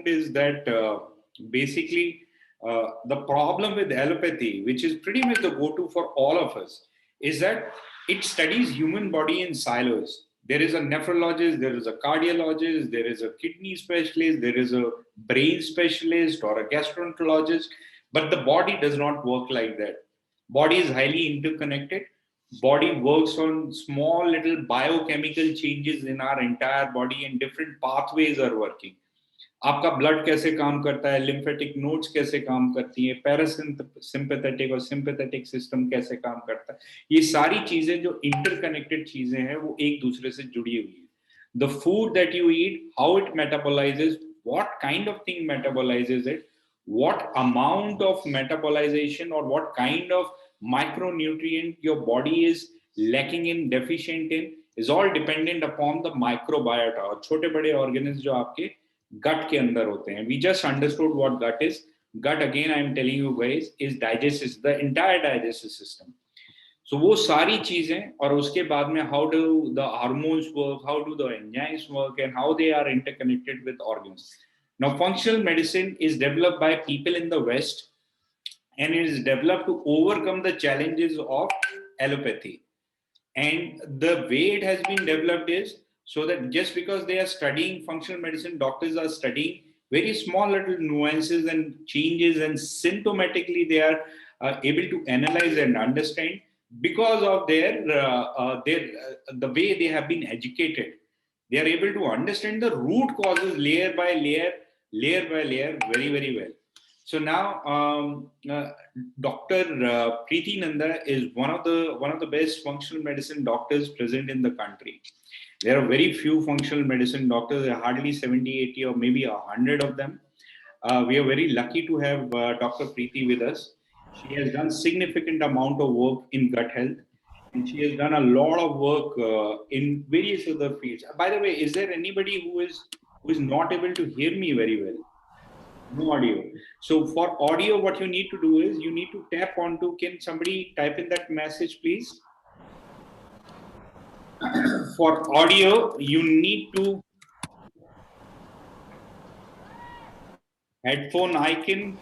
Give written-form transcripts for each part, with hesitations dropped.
is that basically the problem with allopathy, which is pretty much the go-to for all of us, is that it studies human body in silos. There is a nephrologist, there is a cardiologist, there is a kidney specialist, there is a brain specialist or a gastroenterologist, but the body does not work like that. Body is highly interconnected. Body works on small little biochemical changes in our entire body, and different pathways are working. आपका blood कैसे काम करता है, lymphatic nodes कैसे काम करती है, parasympathetic और सिंपैथेटिक सिस्टम कैसे काम करता है, ये सारी चीजें जो इंटरकनेक्टेड चीजें हैं वो एक दूसरे से जुड़ी हुई है. The food that you eat, how it metabolises, what kind of thing metabolises it, what amount of metabolization or what kind of micronutrient your body is lacking in, deficient in, is all dependent upon the microbiota और छोटे बड़े organisms जो आपके gut के अंदर होते हैं. We just understood what gut is. Gut, again I am telling you guys, is digestive, the entire digestive system. So वो सारी चीजें, और उसके बाद में how do the hormones work, how do the enzymes work, and how they are interconnected with organs. Now, functional medicine is developed by people in the West, and it is developed to overcome the challenges of allopathy. And the way it has been developed is so that just because they are studying functional medicine, doctors are studying very small little nuances and changes, and symptomatically they are able to analyze and understand because of the way they have been educated. They are able to understand the root causes layer by layer very, very well. So now Dr. Preeti Nanda is one of the best functional medicine doctors present in the country. There are very few functional medicine doctors. There are hardly 70, 80 or maybe 100 of them. We are very lucky to have Dr. Preeti with us. She has done significant amount of work in gut health, and she has done a lot of work in various other fields. By the way, is there anybody who is not able to hear me very well? No audio. So for audio, what you need to do is you need to tap onto, can somebody type in that message, please? For audio, you need to headphone icon.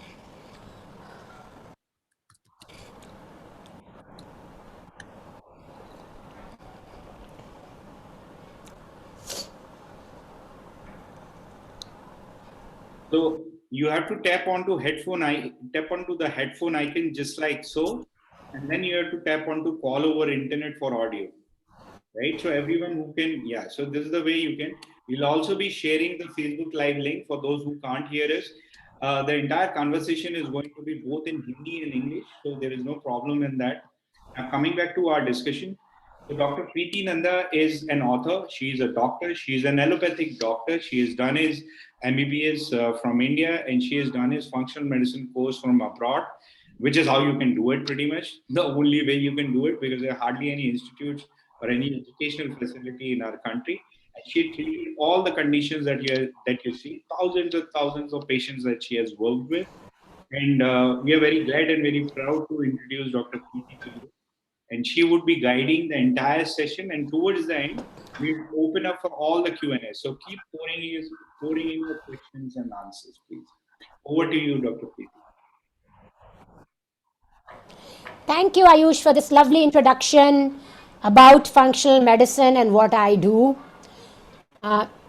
So you have to tap onto the headphone icon just like so, and then you have to tap onto call over internet for audio, right? So everyone who can, yeah. So this is the way you can. We'll also be sharing the Facebook Live link for those who can't hear us. The entire conversation is going to be both in Hindi and English, so there is no problem in that. Now coming back to our discussion. So Dr. Preeti Nanda is an author. She is a doctor. She is an allopathic doctor. She has done his MBBS from India, and she has done his functional medicine course from abroad, which is how you can do it pretty much. The only way you can do it, because there are hardly any institutes or any educational facility in our country. And she treated all the conditions that you see, thousands of patients that she has worked with. And we are very glad and very proud to introduce Dr. Preeti to you. And she would be guiding the entire session. And towards the end, we'll open up for all the Q&A. So keep pouring in your questions and answers, please. Over to you, Dr. Preeti. Thank you, Ayush, for this lovely introduction about functional medicine and what I do.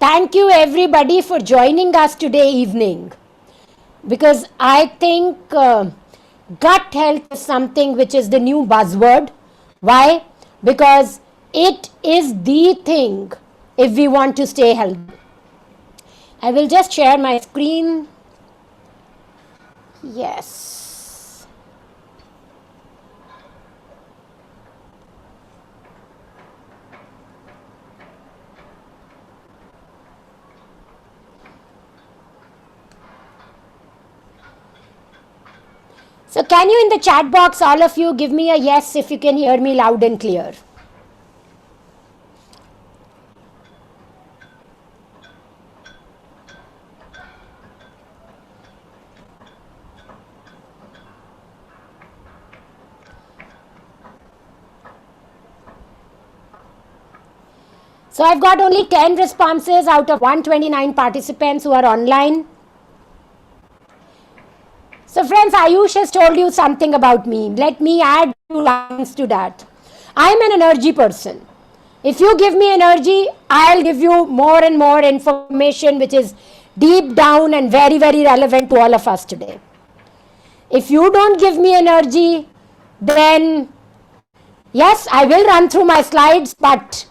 Thank you, everybody, for joining us today evening, because I think gut health is something which is the new buzzword. Why? Because it is the thing if we want to stay healthy. I will just share my screen. Yes. So can you, in the chat box, all of you, give me a yes if you can hear me loud and clear? So I've got only 10 responses out of 129 participants who are online. So friends, Ayush has told you something about me. Let me add 2 lines to that. I am an energy person. If you give me energy, I'll give you more and more information which is deep down and very, very relevant to all of us today. If you don't give me energy, then yes, I will run through my slides, but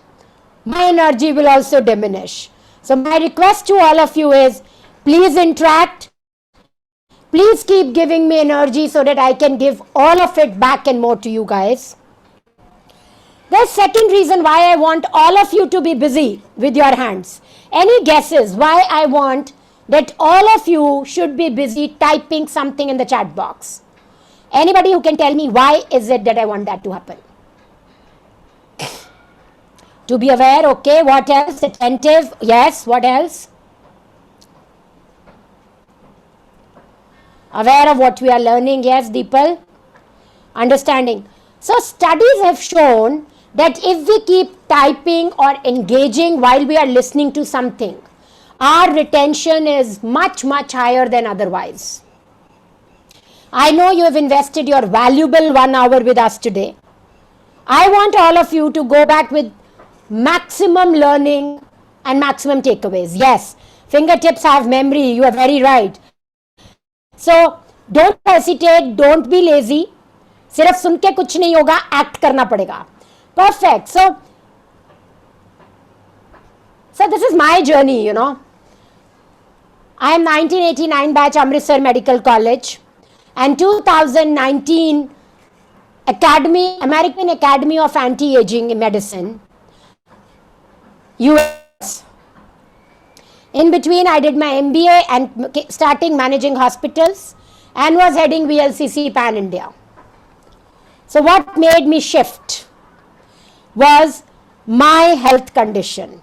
my energy will also diminish. So my request to all of you is, please interact. Please keep giving me energy so that I can give all of it back and more to you guys. The second reason why I want all of you to be busy with your hands. Any guesses why I want that all of you should be busy typing something in the chat box? Anybody who can tell me why is it that I want that to happen? To be aware, okay, what else? Attentive, yes, what else? Aware of what we are learning, yes, Deepal. Understanding. So studies have shown that if we keep typing or engaging while we are listening to something, our retention is much, much higher than otherwise. I know you have invested your valuable 1 hour with us today. I want all of you to go back with maximum learning and maximum takeaways. Yes, fingertips have memory, you are very right. So don't hesitate, don't be lazy. सिर्फ सुन के कुछ नहीं होगा, act करना पड़ेगा. Perfect. So this is my journey, you know. I am 1989 batch Amritsar Medical College and 2019 American Academy of Anti-Aging Medicine, US. In between, I did my MBA and starting managing hospitals and was heading VLCC Pan India. So what made me shift was my health condition.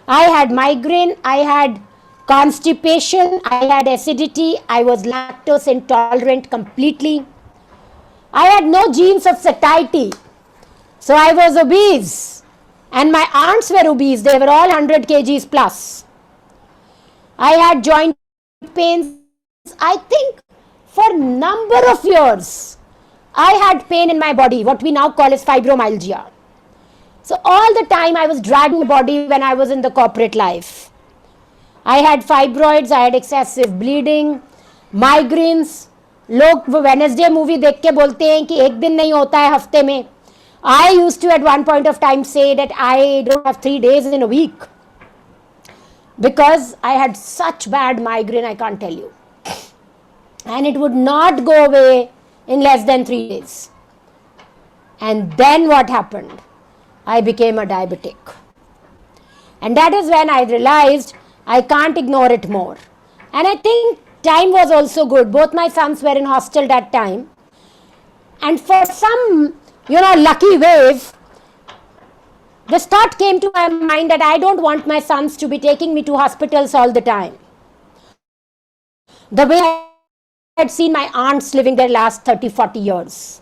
I had migraine, I had constipation, I had acidity, I was lactose intolerant completely. I had no genes of satiety. So I was obese. And my aunts were obese, they were all 100 kgs plus. I had joint pains, I think for number of years. I had pain in my body, what we now call as fibromyalgia. So all the time I was dragging my body when I was in the corporate life. I had fibroids, I had excessive bleeding, migraines. लोग वो Wednesday movie देख के बोलते हैं कि एक दिन नहीं होता है हफ्ते में. I used to at one point of time say that I don't have 3 days in a week because I had such bad migraine, I can't tell you. And it would not go away in less than 3 days. And then what happened? I became a diabetic. And that is when I realized I can't ignore it more. And I think time was also good. Both my sons were in hostel that time. And for some, lucky wave, this thought came to my mind that I don't want my sons to be taking me to hospitals all the time. The way I had seen my aunts living their last 30, 40 years.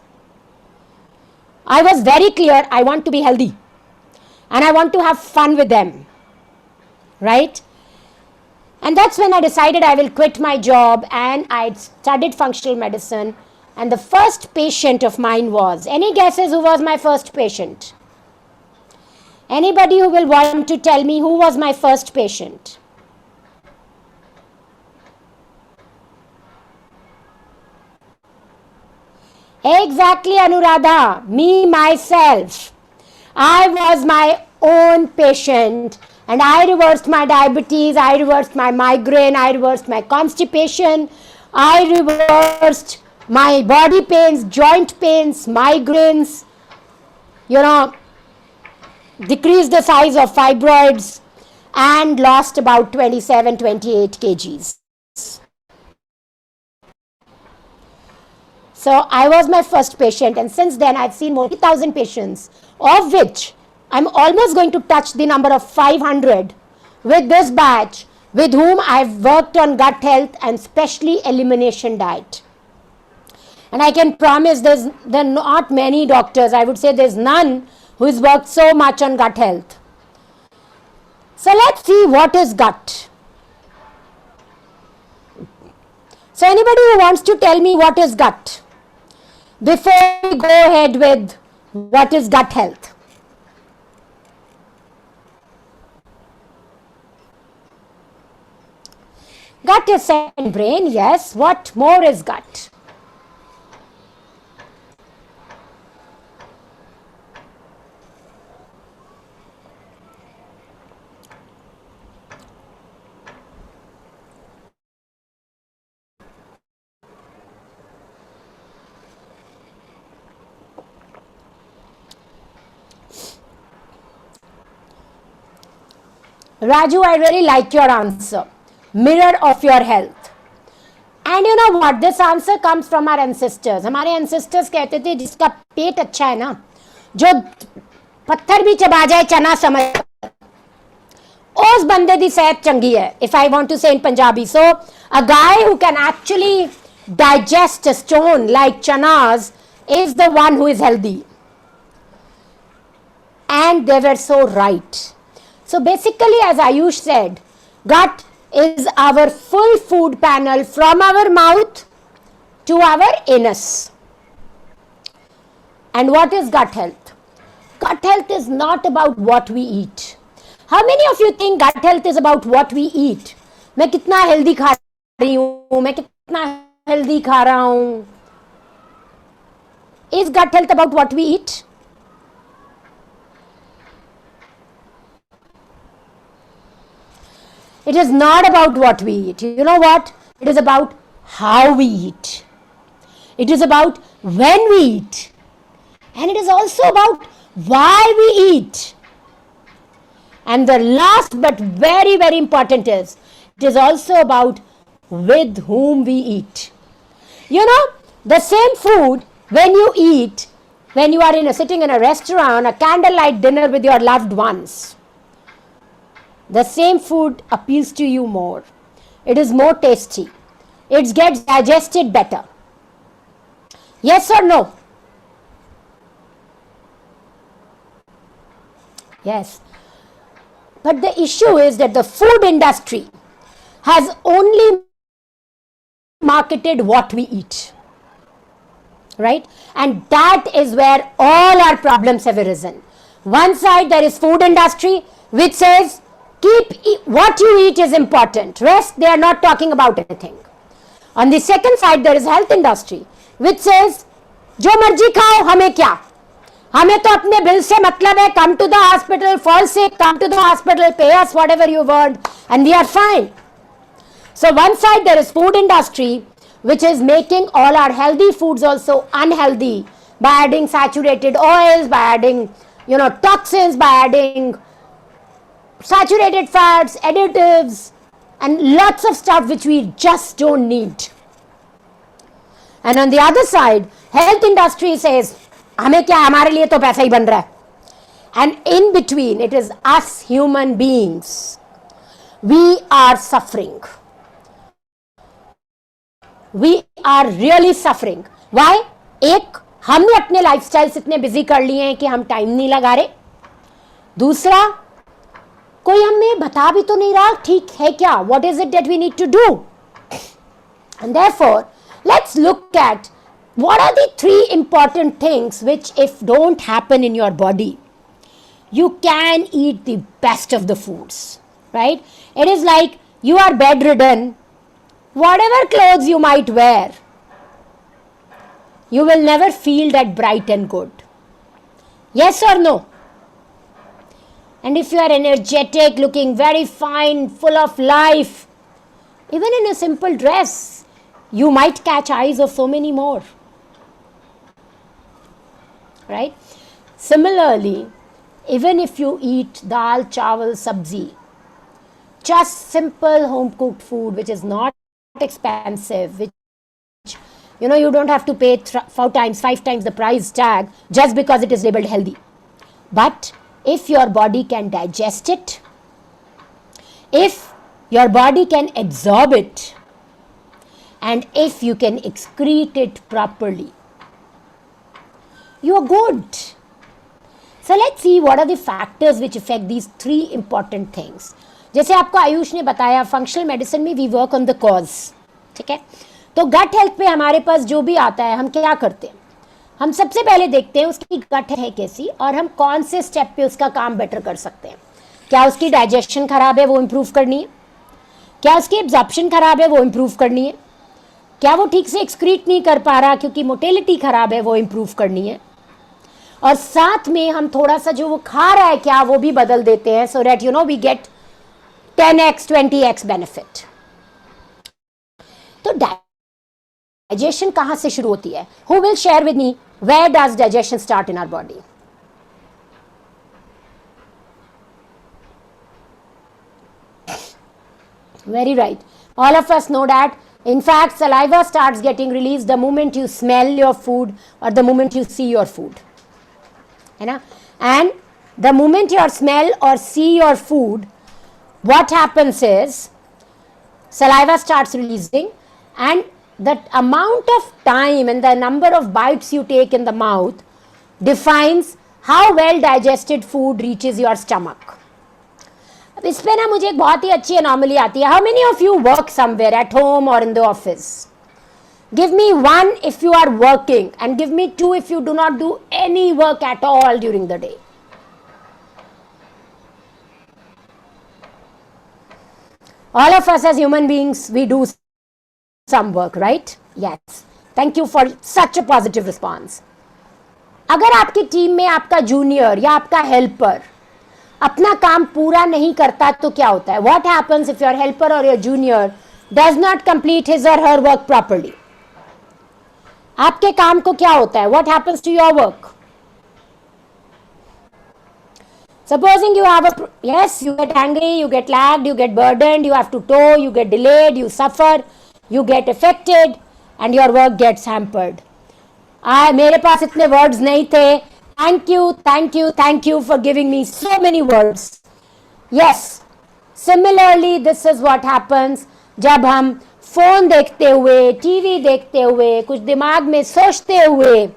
I was very clear, I want to be healthy. And I want to have fun with them. Right? And that's when I decided I will quit my job and I studied functional medicine. And the first patient of mine was, any guesses who was my first patient? Anybody who will want to tell me who was my first patient? Exactly, Anuradha, me, myself. I was my own patient and I reversed my diabetes, I reversed my migraine, I reversed my constipation, I reversed my body pains, joint pains, migraines, decreased the size of fibroids and lost about 27, 28 kgs. So I was my first patient and since then I've seen more than 1,000 patients, of which I'm almost going to touch the number of 500 with this batch with whom I've worked on gut health and especially elimination diet. And I can promise there are not many doctors, I would say there's none who has worked so much on gut health. So let's see what is gut. So anybody who wants to tell me what is gut? Before we go ahead with what is gut health? Gut is second brain, yes. What more is gut? Raju, I really like your answer. Mirror of your health. And you know what? This answer comes from our ancestors. हमारे ancestors कहते थे जिसका पेट अच्छा है ना, जो पत्थर भी चबा जाए चना समझ, उस बंदे दी सेहत चंगी है. If I want to say in Punjabi. So a guy who can actually digest a stone like chanas is the one who is healthy. And they were so right. So basically, as Ayush said, gut is our full food panel from our mouth to our anus. And what is gut health? Gut health is not about what we eat. How many of you think gut health is about what we eat? मैं कितना healthy खा रही हूँ, मैं कितना healthy खा रहा हूँ. Is gut health about what we eat? It is not about what we eat. You know what? It is about how we eat. It is about when we eat. And it is also about why we eat. And the last but very, very important is, it is also about with whom we eat. You know, the same food when you eat, when you are sitting in a restaurant, a candlelight dinner with your loved ones, the same food appeals to you more. It is more tasty. It gets digested better. Yes or no? Yes. But the issue is that the food industry has only marketed what we eat. Right? And that is where all our problems have arisen. One side there is food industry which says what you eat is important. Rest they are not talking about anything. On the second side there is health industry which says जो मर्जी खाओ हमें क्या, हमें तो अपने bill से मतलब है. Come to the hospital, fall sick, come to the hospital, pay us whatever you want and we are fine. So one side there is food industry which is making all our healthy foods also unhealthy by adding saturated oils, by adding toxins, by adding saturated fats, additives and lots of stuff which we just don't need. And on the other side, health industry says हमें क्या, हमारे लिए तो पैसा ही बन रहा है. And in between it is us human beings. We are suffering. We are really suffering. Why? एक, हमने अपने लाइफस्टाइल्स इतने बिजी कर लिए हैं कि हम टाइम नहीं लगा रहे. दूसरा, कोई हमें बता भी तो नहीं रहा ठीक है क्या, what is it that we need to do. And therefore, let's look at what are the three important things which if don't happen in your body, you can eat the best of the foods, right? It is like you are bedridden, whatever clothes you might wear, you will never feel that bright and good. Yes or no? And if you are energetic, looking very fine, full of life, even in a simple dress, you might catch eyes of so many more. Right? Similarly, even if you eat dal, chawal, sabzi, just simple home cooked food which is not expensive, which you don't have to pay 5 times the price tag just because it is labeled healthy. But if your body can digest it, if your body can absorb it, and if you can excrete it properly, you are good. So let's see what are the factors which affect these three important things. जैसे आपको आयुष ने बताया, functional medicine में we work on the cause. ठीक है, तो gut health पे हमारे पास जो भी आता है हम क्या करते हैं, हम सबसे पहले देखते हैं उसकी गट है कैसी और हम कौन से स्टेप पे उसका काम बेटर कर सकते हैं. क्या उसकी डाइजेशन खराब है, वो इम्प्रूव करनी है. क्या उसकी एब्जॉर्प्शन खराब है, वो इम्प्रूव करनी है. क्या वो ठीक से एक्सक्रीट नहीं कर पा रहा क्योंकि मोटेलिटी खराब है, वो इम्प्रूव करनी है. और साथ में हम थोड़ा सा जो वो खा रहा है क्या वो भी बदल देते हैं, so that we get 10x 20x benefit. तो डाइजेशन कहां से शुरू होती है? Who will share with me where does digestion start in our body? Very right. All of us know that. In fact, saliva starts getting released the moment you smell your food or the moment you see your food. है ना? And the moment you smell or see your food, what happens is saliva starts releasing, and the amount of time and the number of bites you take in the mouth defines how well digested food reaches your stomach. अब इस पे ना मुझे एक बहुत ही अच्छी anomaly आती है. How many of you work somewhere at home और in the office? Give me 1 if you are working and give me 2 if you do not do any work at all during the day. All of us as human beings, we do some work, right? Yes. Thank you for such a positive response. अगर आपकी team में आपका junior या आपका helper अपना काम पूरा नहीं करता तो क्या होता है? What happens if your helper or your junior does not complete his or her work properly? आपके काम को क्या होता है? What happens to your work? Supposing you have yes, you get angry, you get lagged, you get burdened, you have to tow, you get delayed, you suffer, you get affected, and your work gets hampered. मेरे पास इतने words नहीं थे. Thank you for giving me so many words. Yes, similarly this is what happens जब हम phone देखते हुए, TV देखते हुए, कुछ दिमाग में सोचते हुए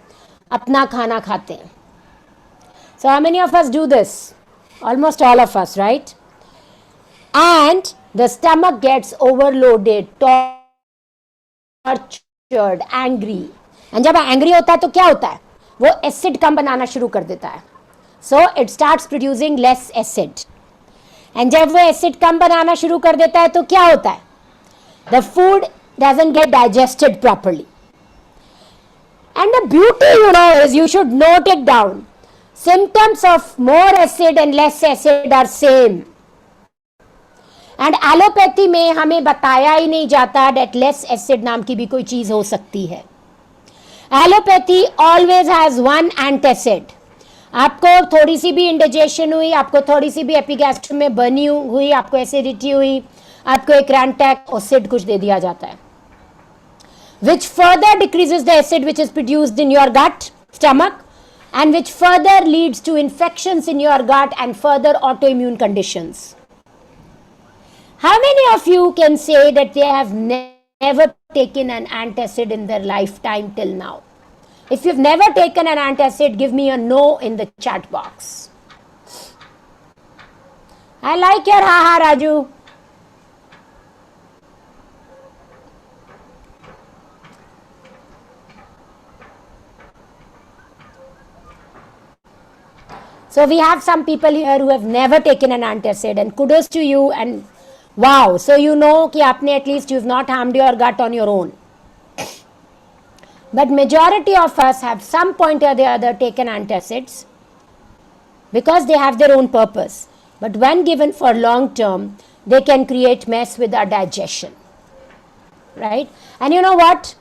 अपना खाना खाते हैं. So how many of us do this? Almost all of us, right? And the stomach gets overloaded, tortured, angry. And जब angry होता है तो क्या होता है? वो एसिड कम बनाना शुरू कर देता है. So it starts producing less acid. And जब वो एसिड कम बनाना शुरू कर देता है तो क्या होता है? The food doesn't get digested properly. And the beauty is you should note it down. Symptoms of more acid and less acid are same. एंड एलोपैथी में हमें बताया ही नहीं जाता दैट लेस एसिड नाम की भी कोई चीज हो सकती है. Allopathy always has one antacid. आपको थोड़ी सी भी इंडाइजेशन हुई, आपको थोड़ी सी भी एपिगैस्ट्रम में बर्नी हुई, आपको एसिडिटी हुई, आपको एक रैंटैक एसिड कुछ दे दिया जाता है, which further decreases the acid which is produced in your gut, stomach, and which further leads to infections in your gut and further autoimmune conditions. How many of you can say that they have never taken an antacid in their lifetime till now? If you've never taken an antacid, give me a no in the chat box. I like your ha Raju. So we have some people here who have never taken an antacid, and kudos to you. And wow, so you know कि आपने at least you've not harmed your gut on your own. But majority of us have some point or the other taken antacids because they have their own purpose. But when given for long term, they can create mess with our digestion. Right? And you know what?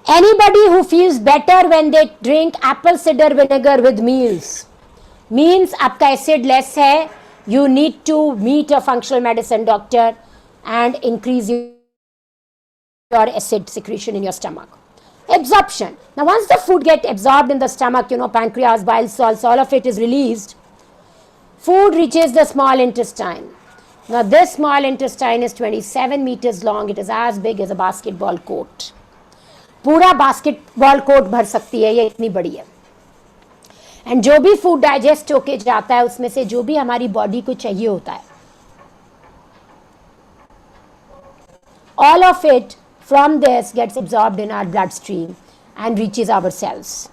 Anybody who feels better when they drink apple cider vinegar with meals means आपका acid less है. You need to meet a functional medicine doctor and increase your acid secretion in your stomach. Absorption. Now once the food gets absorbed in the stomach, pancreas, bile salts, all of it is released. Food reaches the small intestine. Now this small intestine is 27 meters long. It is as big as a basketball court. पूरा basketball court भर सकती है, ये इतनी बड़ी है. And जो भी फूड डाइजेस्ट होके जाता है उसमें से जो भी हमारी बॉडी को चाहिए होता है, all of it from this gets absorbed in our bloodstream and reaches our cells.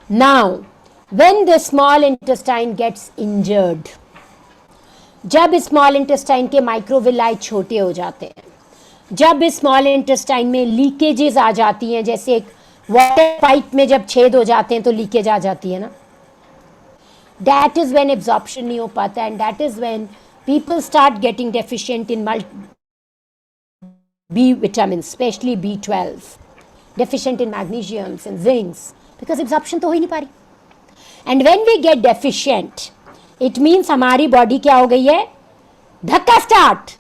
Now, when the small intestine gets injured, जब स्मॉल इंटेस्टाइन के माइक्रोविलाई छोटे हो जाते हैं, जब स्मॉल इंटेस्टाइन में लीकेजेस आ जाती हैं, जैसे एक वाटर पाइप में जब छेद हो जाते हैं तो लीकेज आ जाती है ना, दैट इज व्हेन एब्जॉर्प्शन नहीं हो पाता, and that is when people start getting deficient in B vitamins, especially B12, deficient in magnesiums and zincs, because absorption तो हो ही नहीं पा रही. And when we get deficient, it means हमारी body क्या हो गई है, धक्का स्टार्ट.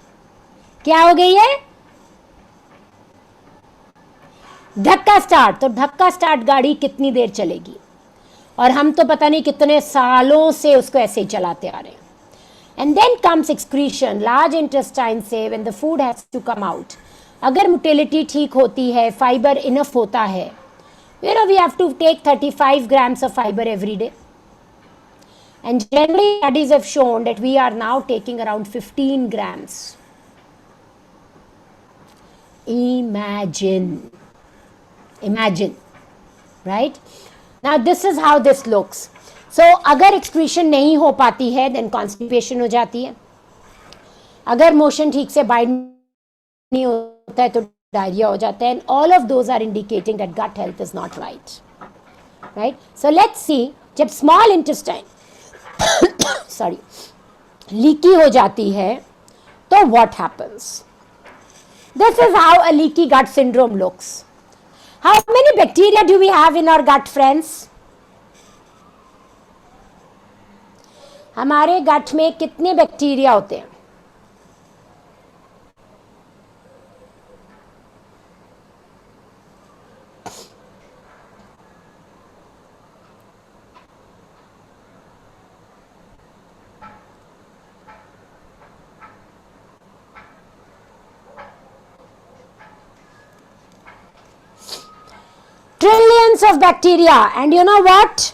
क्या हो गई है, धक्का स्टार्ट. तो धक्का स्टार्ट गाड़ी कितनी देर चलेगी, और हम तो पता नहीं कितने सालों से उसको ऐसे ही चलाते आ रहे हैं. And then comes excretion, large intestine से when the food has to come out. अगर मोटिलिटी ठीक होती है, फाइबर इनफ होता है, you know, we have to take 35 grams of fiber every day. And generally studies have shown that we are now taking around 15 grams. Imagine, right? Now this is how this looks. So अगर excretion नहीं हो पाती है, then constipation हो जाती है. अगर motion ठीक से बाइंड नहीं होता है तो डायरिया हो जाता है, and all of those are indicating that gut health is not right. Right? So let's see, जब small intestine sorry leaky हो जाती है तो what happens? This is how a leaky gut syndrome looks. How many bacteria do we have in our gut, friends? हमारे गट में कितने bacteria होते हैं? Trillions of bacteria, and you know what?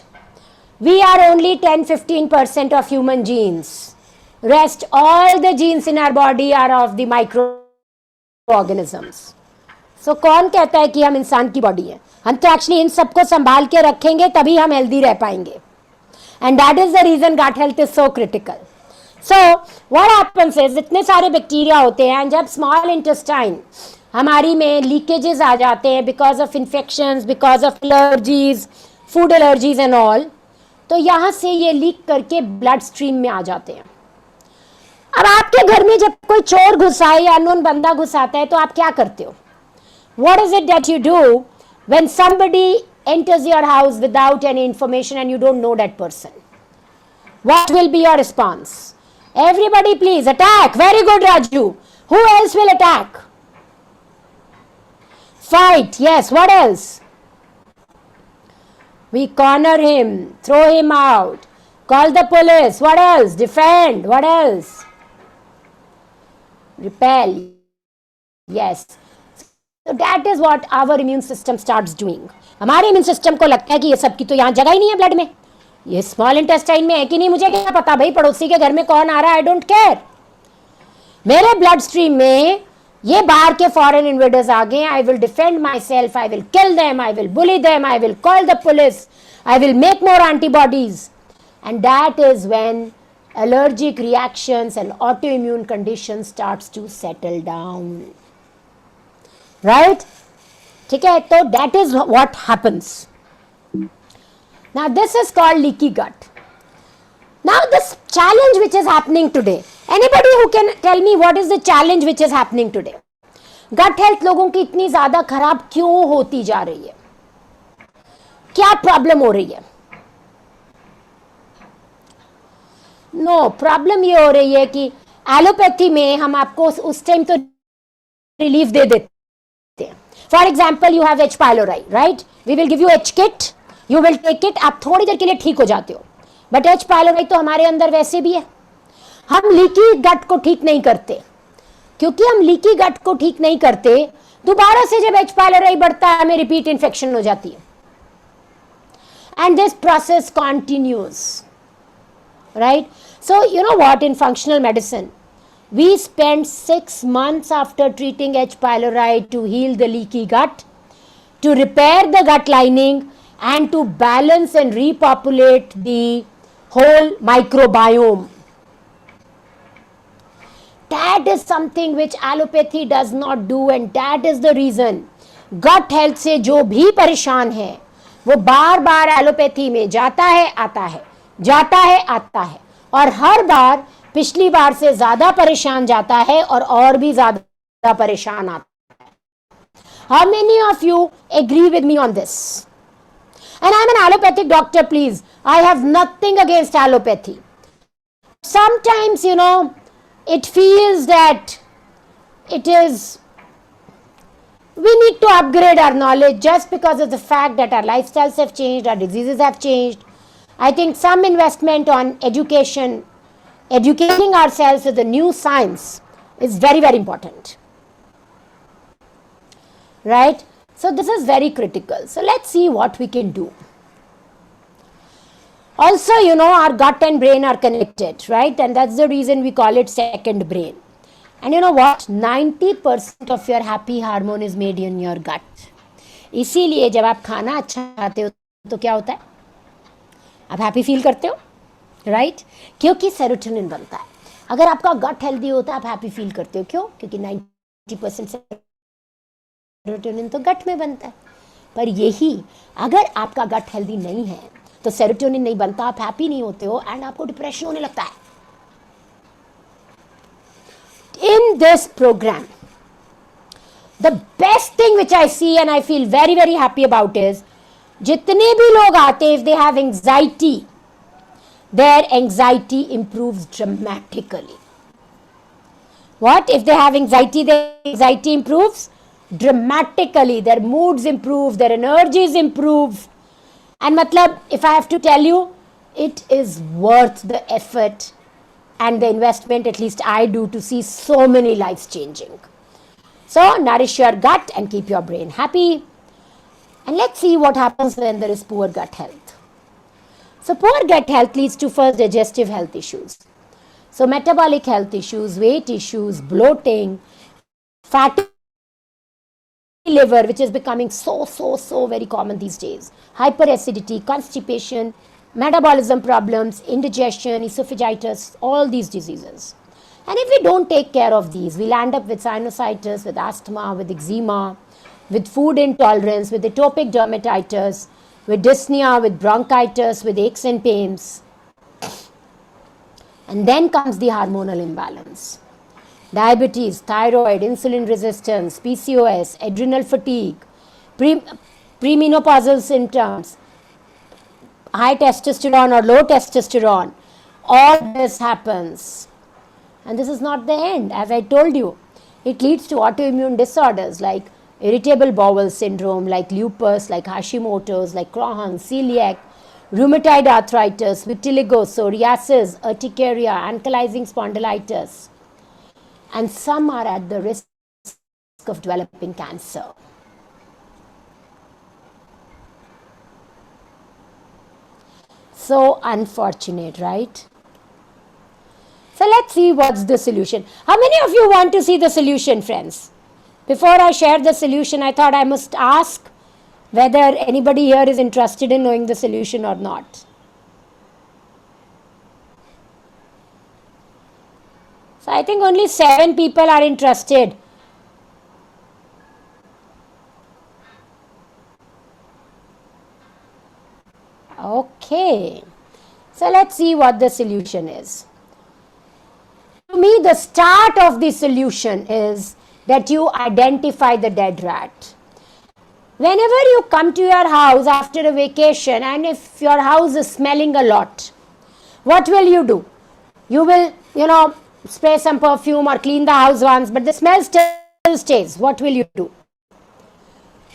We are only 10-15% of human genes. Rest all the genes in our body are of the microorganisms. So कौन कहता है कि हम इंसान की बॉडी है? हम तो एक्चुअली इन सबको संभाल के रखेंगे तभी हम हेल्दी रह पाएंगे. And that is the reason gut health is so critical. So what happens is इतने सारे बैक्टीरिया होते हैं, and जब स्मॉल इंटेस्टाइन हमारी में लीकेजेस आ जाते हैं because of infections, because of allergies, food allergies and all, तो यहाँ से ये लीक करके ब्लड स्ट्रीम में आ जाते हैं. अब आपके घर में जब कोई चोर घुसा है या अननोन बंदा घुसाता है तो आप क्या करते हो? What is it that you do when somebody enters your house without any information and you don't know that person? What will be your response? Everybody please attack. Very good Raju. Who else will attack? Fight, yes. What else? We corner him, throw him out, call the police. What else? Defend. What else? Repel. Yes. So that is what our immune system starts doing. हमारे immune system को लगता है कि ये सब की तो यहाँ जगह ही नहीं है ब्लड में, ये स्मॉल इंटेस्टाइन में है कि नहीं, मुझे क्या पता भाई, पड़ोसी के घर में कौन आ रहा है, आई डोंट केयर. मेरे ब्लड स्ट्रीम में ये बाहर के फॉरेन इन्वेडर्स आ गए, I will defend my self, I will kill them, I will bully them, I will call the police, I will make more antibodies, and that is when allergic reactions and autoimmune conditions starts to settle down. Right? ठीक है, तो that is what happens. Now this is called leaky gut. Now this challenge which is happening today, anybody who can tell me what is the challenge which is happening today? Gut health लोगों की इतनी ज्यादा खराब क्यों होती जा रही है? क्या प्रॉब्लम हो रही है? नो, प्रॉब्लम ये हो रही है कि एलोपैथी में हम आपको उस टाइम तो रिलीफ दे देते हैं. For example, you have H pylori, right? We will give you H kit, you will take it, आप थोड़ी देर के लिए ठीक हो जाते हो. बट एच पाइलोराई तो हमारे अंदर वैसे भी है. हम लीकी गट को ठीक नहीं करते. क्योंकि हम लीकी गट को ठीक नहीं करते, दोबारा से जब एच पाइलोराई बढ़ता है हमें रिपीट इन्फेक्शन हो जाती है. And this process continues. Right? So, you know what, in functional medicine, We spent 6 months after treating H. pylori to heal the leaky gut, to repair the gut lining, and to balance and repopulate the whole microbiome. That is something which allopathy does not do, and that is the reason gut health से जो भी परेशान है वो बार बार allopathy में जाता है आता है, जाता है आता है, और हर बार पिछली बार से ज्यादा परेशान जाता है और भी ज्यादा परेशान आता है. How many of you agree with me on this? And I'm an allopathic doctor, please. I have nothing against allopathy. Sometimes, it feels that it is, we need to upgrade our knowledge just because of the fact that our lifestyles have changed, our diseases have changed. I think some investment on education, educating ourselves with the new science is very, very important. Right? So this is very critical. So let's see what we can do. Also, our gut and brain are connected, right? And that's the reason we call it second brain. And you know what? 90% of your happy hormone is made in your gut. इसीलिए जब आप खाना अच्छा खाते हो तो क्या होता है? आप हैप्पी फील करते हो, राइट? क्योंकि सेरोटोनिन बनता है. अगर आपका गट हेल्दी होता है आप हैप्पी फील करते हो. क्यों? क्योंकि 90% सेरोटोनिन तो गट में बनता है. पर यही अगर आपका गट हेल्दी नहीं है तो सेरोटोनिन नहीं बनता, आप हैप्पी नहीं होते हो एंड आपको डिप्रेशन होने लगता है. In this program, the best thing which I see and I feel very, very happy about is, जितने भी लोग आते हैं, if they have anxiety, their anxiety improves dramatically. What? If they have anxiety, their anxiety improves dramatically. Their moods improve, their energies improve. And matlab, if I have to tell you, it is worth the effort and the investment, at least I do, to see so many lives changing. So nourish your gut and keep your brain happy. And let's see what happens when there is poor gut health. So poor gut health leads to first digestive health issues. So metabolic health issues, weight issues, bloating, fatty liver, which is becoming so very common these days, hyperacidity, constipation, metabolism problems, indigestion, esophagitis, all these diseases. And if we don't take care of these, we'll end up with sinusitis, with asthma, with eczema, with food intolerance, with atopic dermatitis, with dyspnea, with bronchitis, with aches and pains. And then comes the hormonal imbalance. Diabetes, thyroid, insulin resistance, PCOS, adrenal fatigue, premenopausal symptoms, high testosterone or low testosterone, all this happens. And this is not the end. As I told you, it leads to autoimmune disorders like irritable bowel syndrome, like lupus, like Hashimoto's, like Crohn's, celiac, rheumatoid arthritis, vitiligo, psoriasis, urticaria, ankylosing spondylitis. And some are at the risk of developing cancer. So unfortunate, right? So let's see what's the solution. How many of you want to see the solution, friends? Before I share the solution, I thought I must ask whether anybody here is interested in knowing the solution or not. So I think only 7 people are interested. Okay. So let's see what the solution is. To me, the start of the solution is that you identify the dead rat. Whenever you come to your house after a vacation and if your house is smelling a lot, what will you do? You will, spray some perfume or clean the house once, but the smell still stays. What will you do?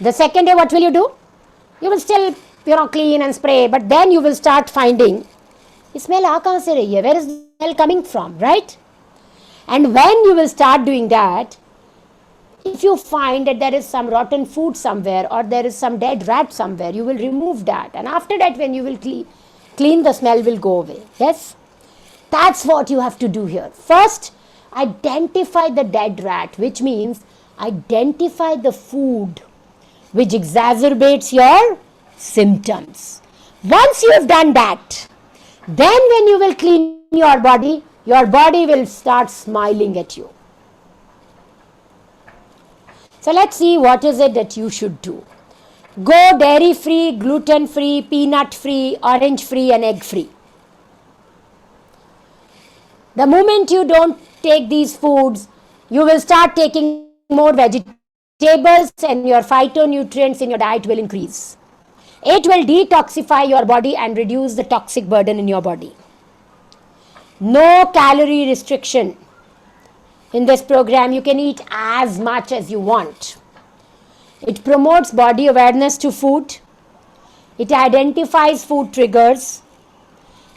The second day, what will you do? You will still, clean and spray, but then you will start finding, this smell aa kahan se rahi hai? Where is the smell coming from, right? And when you will start doing that, if you find that there is some rotten food somewhere or there is some dead rat somewhere, you will remove that. And after that, when you will clean, the smell will go away. Yes? That's what you have to do here. First, Identify the dead rat, which means identify the food which exacerbates your symptoms. Once you have done that, then when you will clean your body will start smiling at you. So let's see what is it that you should do. Go dairy free, gluten free, peanut free, orange free and egg free. The moment you don't take these foods, you will start taking more vegetables and your phytonutrients in your diet will increase. It will detoxify your body and reduce the toxic burden in your body. No calorie restriction. In this program, you can eat as much as you want. It promotes body awareness to food. It identifies food triggers.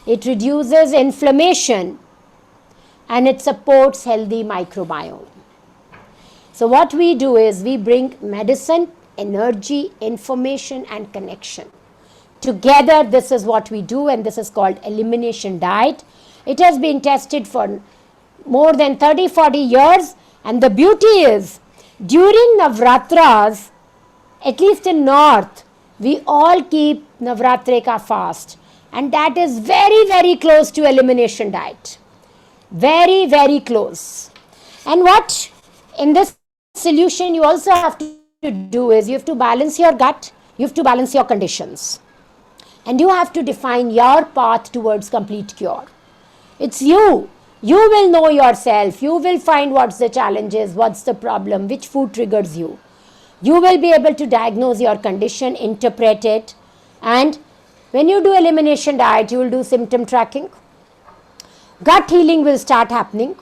It reduces inflammation. And it supports healthy microbiome. So what we do is we bring medicine, energy, information and connection. Together, this is what we do, and this is called elimination diet. It has been tested for more than 30-40 years, and the beauty is during Navratras, at least in North, we all keep Navratri ka fast, and that is very, very close to elimination diet. Very, very close. And what in this solution you also have to do is you have to balance your gut, you have to balance your conditions, and you have to define your path towards complete cure. It's you. You will know yourself. You will find what's the challenges, what's the problem, which food triggers you. You will be able to diagnose your condition, interpret it, and when you do elimination diet, you will do symptom tracking. Gut healing will start happening.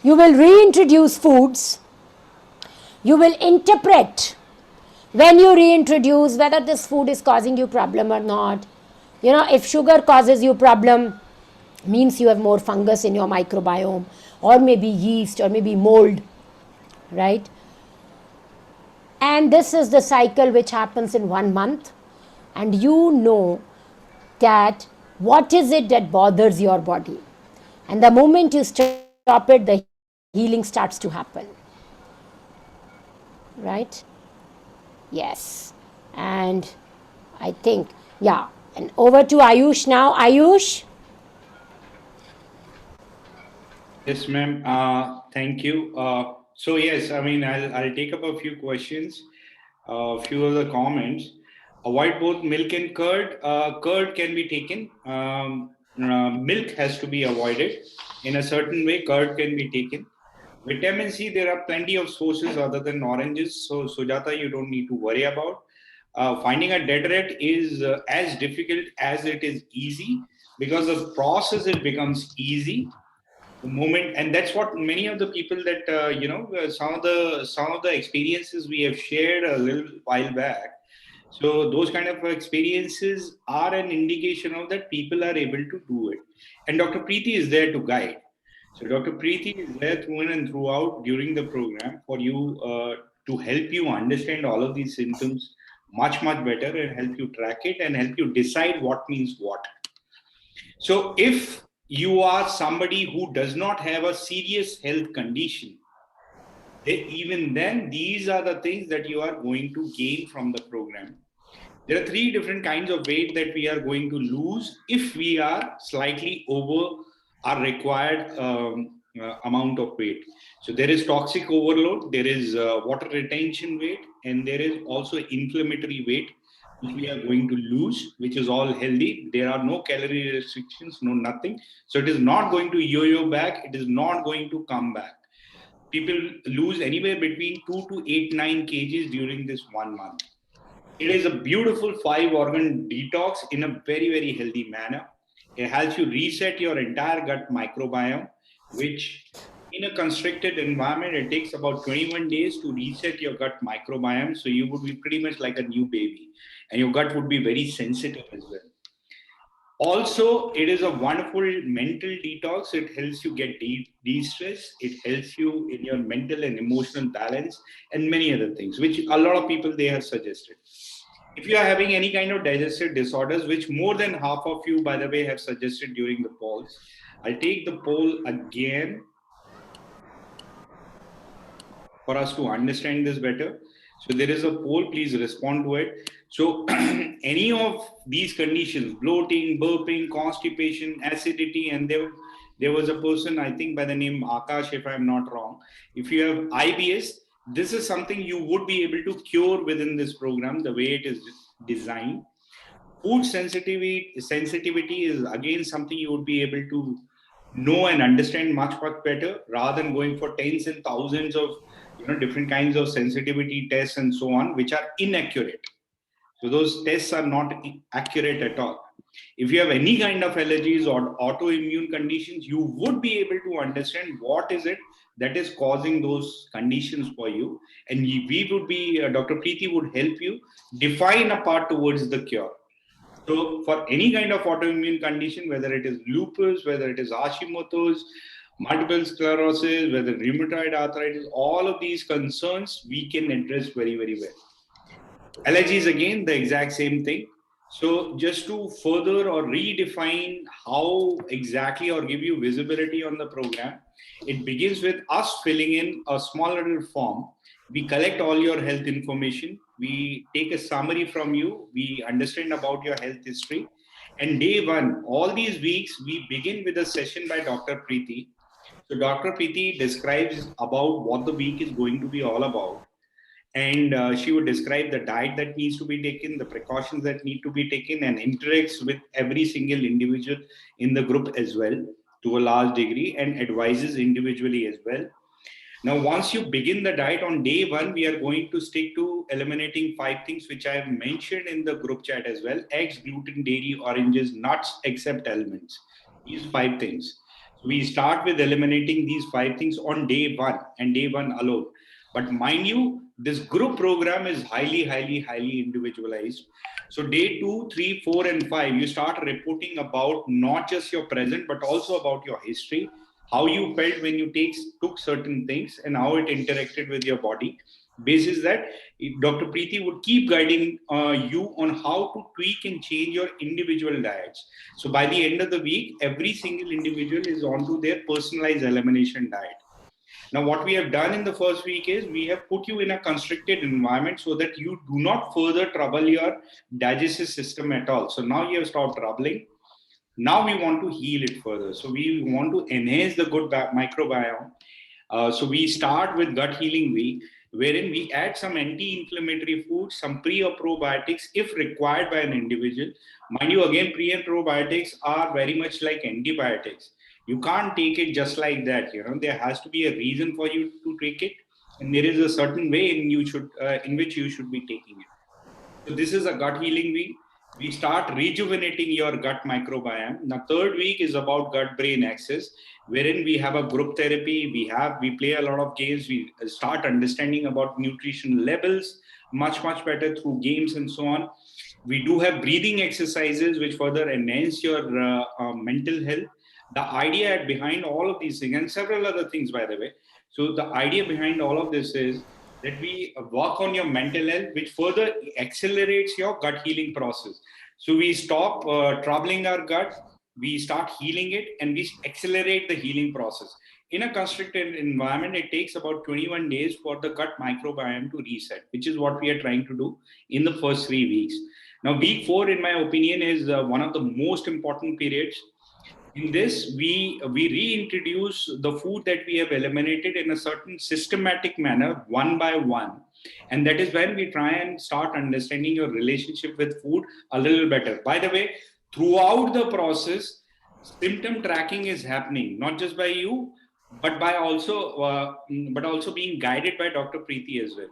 You will reintroduce foods. You will interpret when you reintroduce whether this food is causing you problem or not. You know, if sugar causes you problem, means you have more fungus in your microbiome, or maybe yeast, or maybe mold, right? And this is the cycle which happens in 1 month, and you know that what is it that bothers your body, and the moment you stop it, the healing starts to happen, right? Yes. And I think, yeah, and over to Ayush now. Ayush. Yes, ma'am. Thank you. So yes, I mean, I'll take up a few questions, a few of the comments. Avoid both milk and curd. Curd can be taken. Milk has to be avoided. In a certain way, curd can be taken. Vitamin C, there are plenty of sources other than oranges. So, Sujata, you don't need to worry about. Finding a dead rat is as difficult as it is easy, because the process it becomes easy the moment, and that's what many of the people that some of the experiences we have shared a little while back. So those kind of experiences are an indication of that people are able to do it, and Dr. Preeti is there to guide. So Dr. Preeti is there through and throughout during the program for you, to help you understand all of these symptoms much better, and help you track it and help you decide what means what. So if you are somebody who does not have a serious health condition, even then, these are the things that you are going to gain from the program. There are 3 different kinds of weight that we are going to lose if we are slightly over our required amount of weight. So there is toxic overload, there is water retention weight, and there is also inflammatory weight which we are going to lose, which is all healthy. There are no calorie restrictions, no nothing. So it is not going to yo-yo back. It is not going to come back. People lose anywhere between 2 to 8, 9 kgs during this 1 month. It is a beautiful 5-organ detox in a very healthy manner. It helps you reset your entire gut microbiome, which in a constricted environment, it takes about 21 days to reset your gut microbiome. So you would be pretty much like a new baby, and your gut would be very sensitive as well. Also, it is a wonderful mental detox. It helps you get de-stress. It helps you in your mental and emotional balance, and many other things, which a lot of people they have suggested. If you are having any kind of digestive disorders, which more than half of you, by the way, have suggested during the polls, I'll take the poll again for us to understand this better. So there is a poll, please respond to it. So any of these conditions, bloating, burping, constipation, acidity, and there was a person, I think by the name Akash, if I'm not wrong. If you have IBS, this is something you would be able to cure within this program, the way it is designed. Food sensitivity is again something you would be able to know and understand much better, rather than going for tens and thousands of different kinds of sensitivity tests and so on, which are inaccurate. So those tests are not accurate at all. If you have any kind of allergies or autoimmune conditions, you would be able to understand what is it that is causing those conditions for you, and we would be Dr. Preeti would help you define a path towards the cure. So for any kind of autoimmune condition, whether it is lupus, whether it is Hashimoto's, multiple sclerosis, whether rheumatoid arthritis, all of these concerns we can address very, very well. Allergies, again, the exact same thing. So just to further or redefine how exactly or give you visibility on the program, it begins with us filling in a small little form. We collect all your health information. We take a summary from you. We understand about your health history. And day one, all these weeks, we begin with a session by Dr. Preeti. So Dr. Preeti describes about what the week is going to be all about. And she would describe the diet that needs to be taken, the precautions that need to be taken, and interacts with every single individual in the group as well to a large degree, and advises individually as well. Now, once you begin the diet on day one, we are going to stick to eliminating 5 things which I have mentioned in the group chat as well: eggs, gluten, dairy, oranges, nuts, except almonds. These 5 things. So we start with eliminating these 5 things on day one, and day one alone. But mind you, this group program is highly individualized. So day 2, 3, 4, and 5, you start reporting about not just your present, but also about your history, how you felt when you took certain things, and how it interacted with your body. Basis that, Dr. Preeti would keep guiding you on how to tweak and change your individual diets. So by the end of the week, every single individual is onto their personalized elimination diet. Now, what we have done in the first week is we have put you in a constricted environment so that you do not further trouble your digestive system at all. So now you have stopped troubling. Now we want to heal it further. So we want to enhance the good microbiome. So we start with gut healing week, wherein we add some anti-inflammatory foods, some pre or probiotics if required by an individual. Mind you, again, pre and probiotics are very much like antibiotics. You can't take it just like that. There has to be a reason for you to take it, and there is a certain way in which you should be taking it. So this is a gut healing week. We start rejuvenating your gut microbiome. The third week is about gut-brain axis, wherein we have a group therapy. We play a lot of games. We start understanding about nutrition levels much better through games and so on. We do have breathing exercises which further enhance your mental health. The idea behind all of these things, and several other things, by the way. So the idea behind all of this is that we work on your mental health, which further accelerates your gut healing process. So we stop troubling our gut, we start healing it, and we accelerate the healing process. In a constricted environment, it takes about 21 days for the gut microbiome to reset, which is what we are trying to do in the first 3 weeks. Now, week 4, in my opinion, is one of the most important periods. In this, we reintroduce the food that we have eliminated in a certain systematic manner, one by one. And that is when we try and start understanding your relationship with food a little better. By the way, throughout the process, symptom tracking is happening, not just by you, but also being guided by Dr. Preeti as well.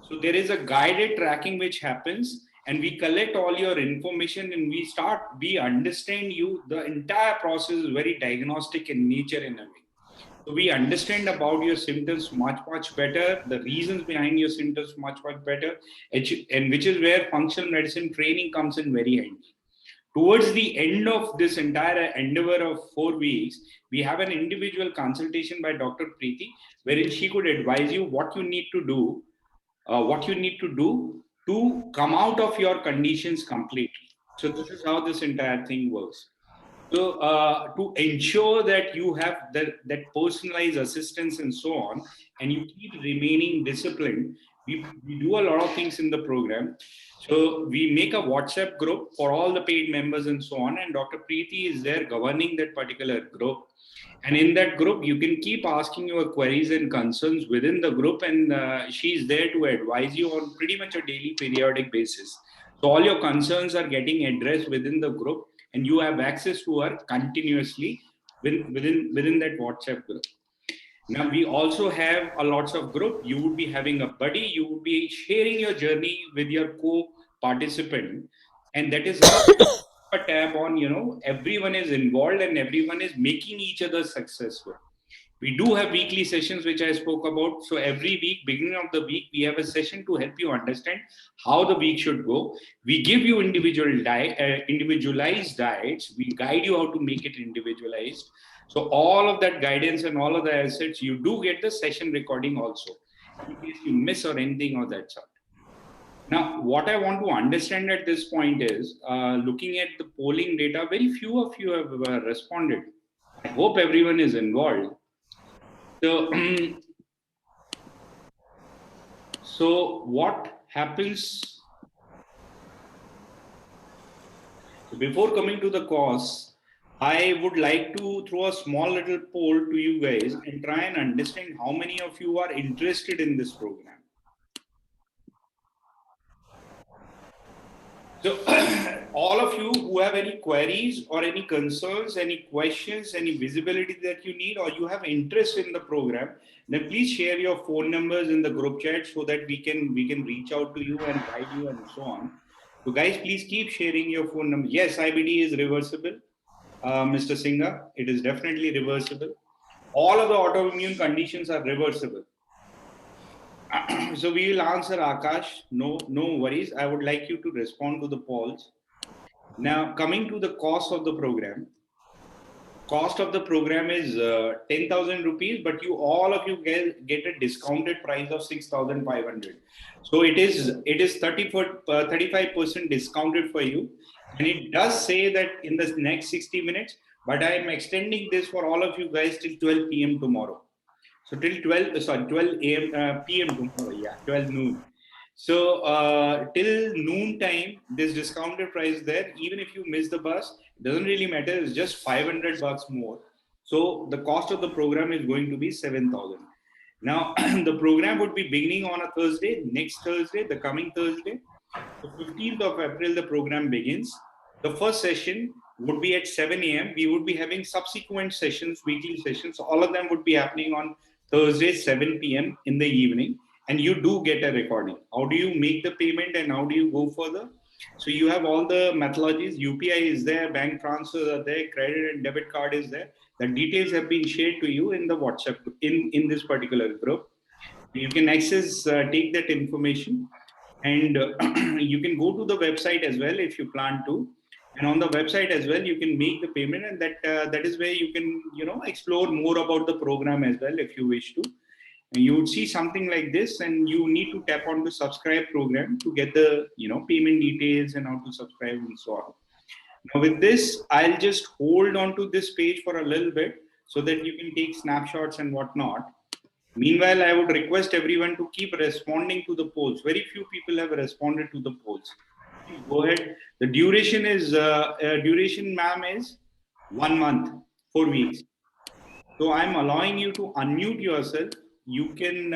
So there is a guided tracking which happens, and we collect all your information, and we understand you. The entire process is very diagnostic in nature in a way. So we understand about your symptoms much better, the reasons behind your symptoms much better, and which is where functional medicine training comes in very handy. Towards the end of this entire endeavor of 4 weeks, we have an individual consultation by Dr. Preeti, wherein she could advise you what you need to do to come out of your conditions completely. So this is how this entire thing works. So to ensure that you have that personalized assistance and so on, and you keep remaining disciplined, we do a lot of things in the program. So we make a WhatsApp group for all the paid members and so on, and Dr. Preeti is there governing that particular group. And in that group, you can keep asking your queries and concerns within the group, and she's there to advise you on pretty much a daily, periodic basis. So all your concerns are getting addressed within the group, and you have access to her continuously within that WhatsApp group. Now we also have a lots of group. You would be having a buddy. You would be sharing your journey with your co-participant, and that is how a tab on, everyone is involved and everyone is making each other successful. We do have weekly sessions, which I spoke about. So every week, beginning of the week, we have a session to help you understand how the week should go. We give you individualized diets. We guide you how to make it individualized. So all of that guidance and all of the assets, you do get the session recording also, in case you miss or anything of that sort. Now, what I want to understand at this point is, looking at the polling data, very few of you have responded. I hope everyone is involved. So, so what happens? Before coming to the cause, I would like to throw a small little poll to you guys and try and understand how many of you are interested in this program. So all of you who have any queries or any concerns, any questions, any visibility that you need, or you have interest in the program, then please share your phone numbers in the group chat so that we can reach out to you and guide you and so on. So guys, please keep sharing your phone number. Yes, IBD is reversible, Mr. Singha. It is definitely reversible. All of the autoimmune conditions are reversible. So we will answer Akash. No worries. I would like you to respond to the polls. Now, coming to the cost of the program. Cost of the program is 10,000 rupees, but all of you get a discounted price of 6,500. So it is 35% discounted for you. And it does say that in the next 60 minutes, but I am extending this for all of you guys till 12 p.m. tomorrow. So till 12 a.m. p.m. tomorrow, 12 noon. So till noon time, this discounted price there. Even if you miss the bus, it doesn't really matter. It's just 500 bucks more. So the cost of the program is going to be 7,000. Now the program would be beginning on a Thursday, next Thursday, the coming Thursday. The 15th of April, the program begins. The first session would be at 7 a.m. We would be having subsequent sessions, weekly sessions. All of them would be happening on Thursday, 7 p.m. in the evening, and you do get a recording. How do you make the payment and how do you go further? So you have all the methodologies. UPI is there, bank transfers are there, credit and debit card is there. The details have been shared to you in the WhatsApp, in this particular group. You can access, take that information, and you can go to the website as well if you plan to. And on the website as well, you can make the payment, and that is where you can explore more about the program as well if you wish to. And you would see something like this, and you need to tap on the subscribe program to get the payment details and how to subscribe and so on. Now with this, I'll just hold on to this page for a little bit so that you can take snapshots and whatnot. Meanwhile, I would request everyone to keep responding to the polls. Very few people have responded to the polls. Go ahead. The duration is ma'am, is 1 month, 4 weeks. So I'm allowing you to unmute yourself. You can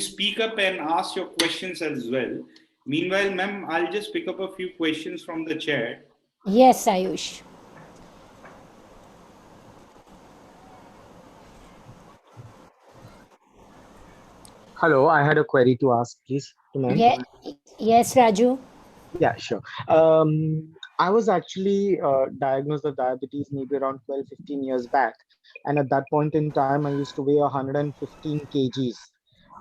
speak up and ask your questions as well. Meanwhile, ma'am, I'll just pick up a few questions from the chat. Yes, Ayush. Hello, I had a query to ask, please. Yes, Raju. Yeah, sure. I was actually diagnosed with diabetes maybe around 12, 15 years back. And at that point in time, I used to weigh 115 kgs.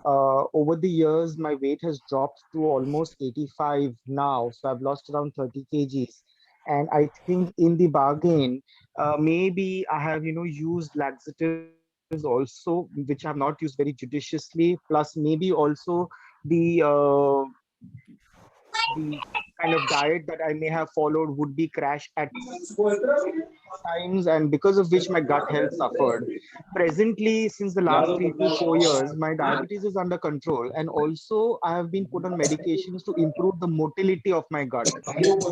Over the years, my weight has dropped to almost 85 now. So I've lost around 30 kgs. And I think in the bargain, maybe I have, used laxatives also, which I've not used very judiciously, plus maybe also the kind of diet that I may have followed would be crash at times, and because of which my gut health suffered. Presently, since the last 3 to 4 years, my diabetes is under control, and also I have been put on medications to improve the motility of my gut.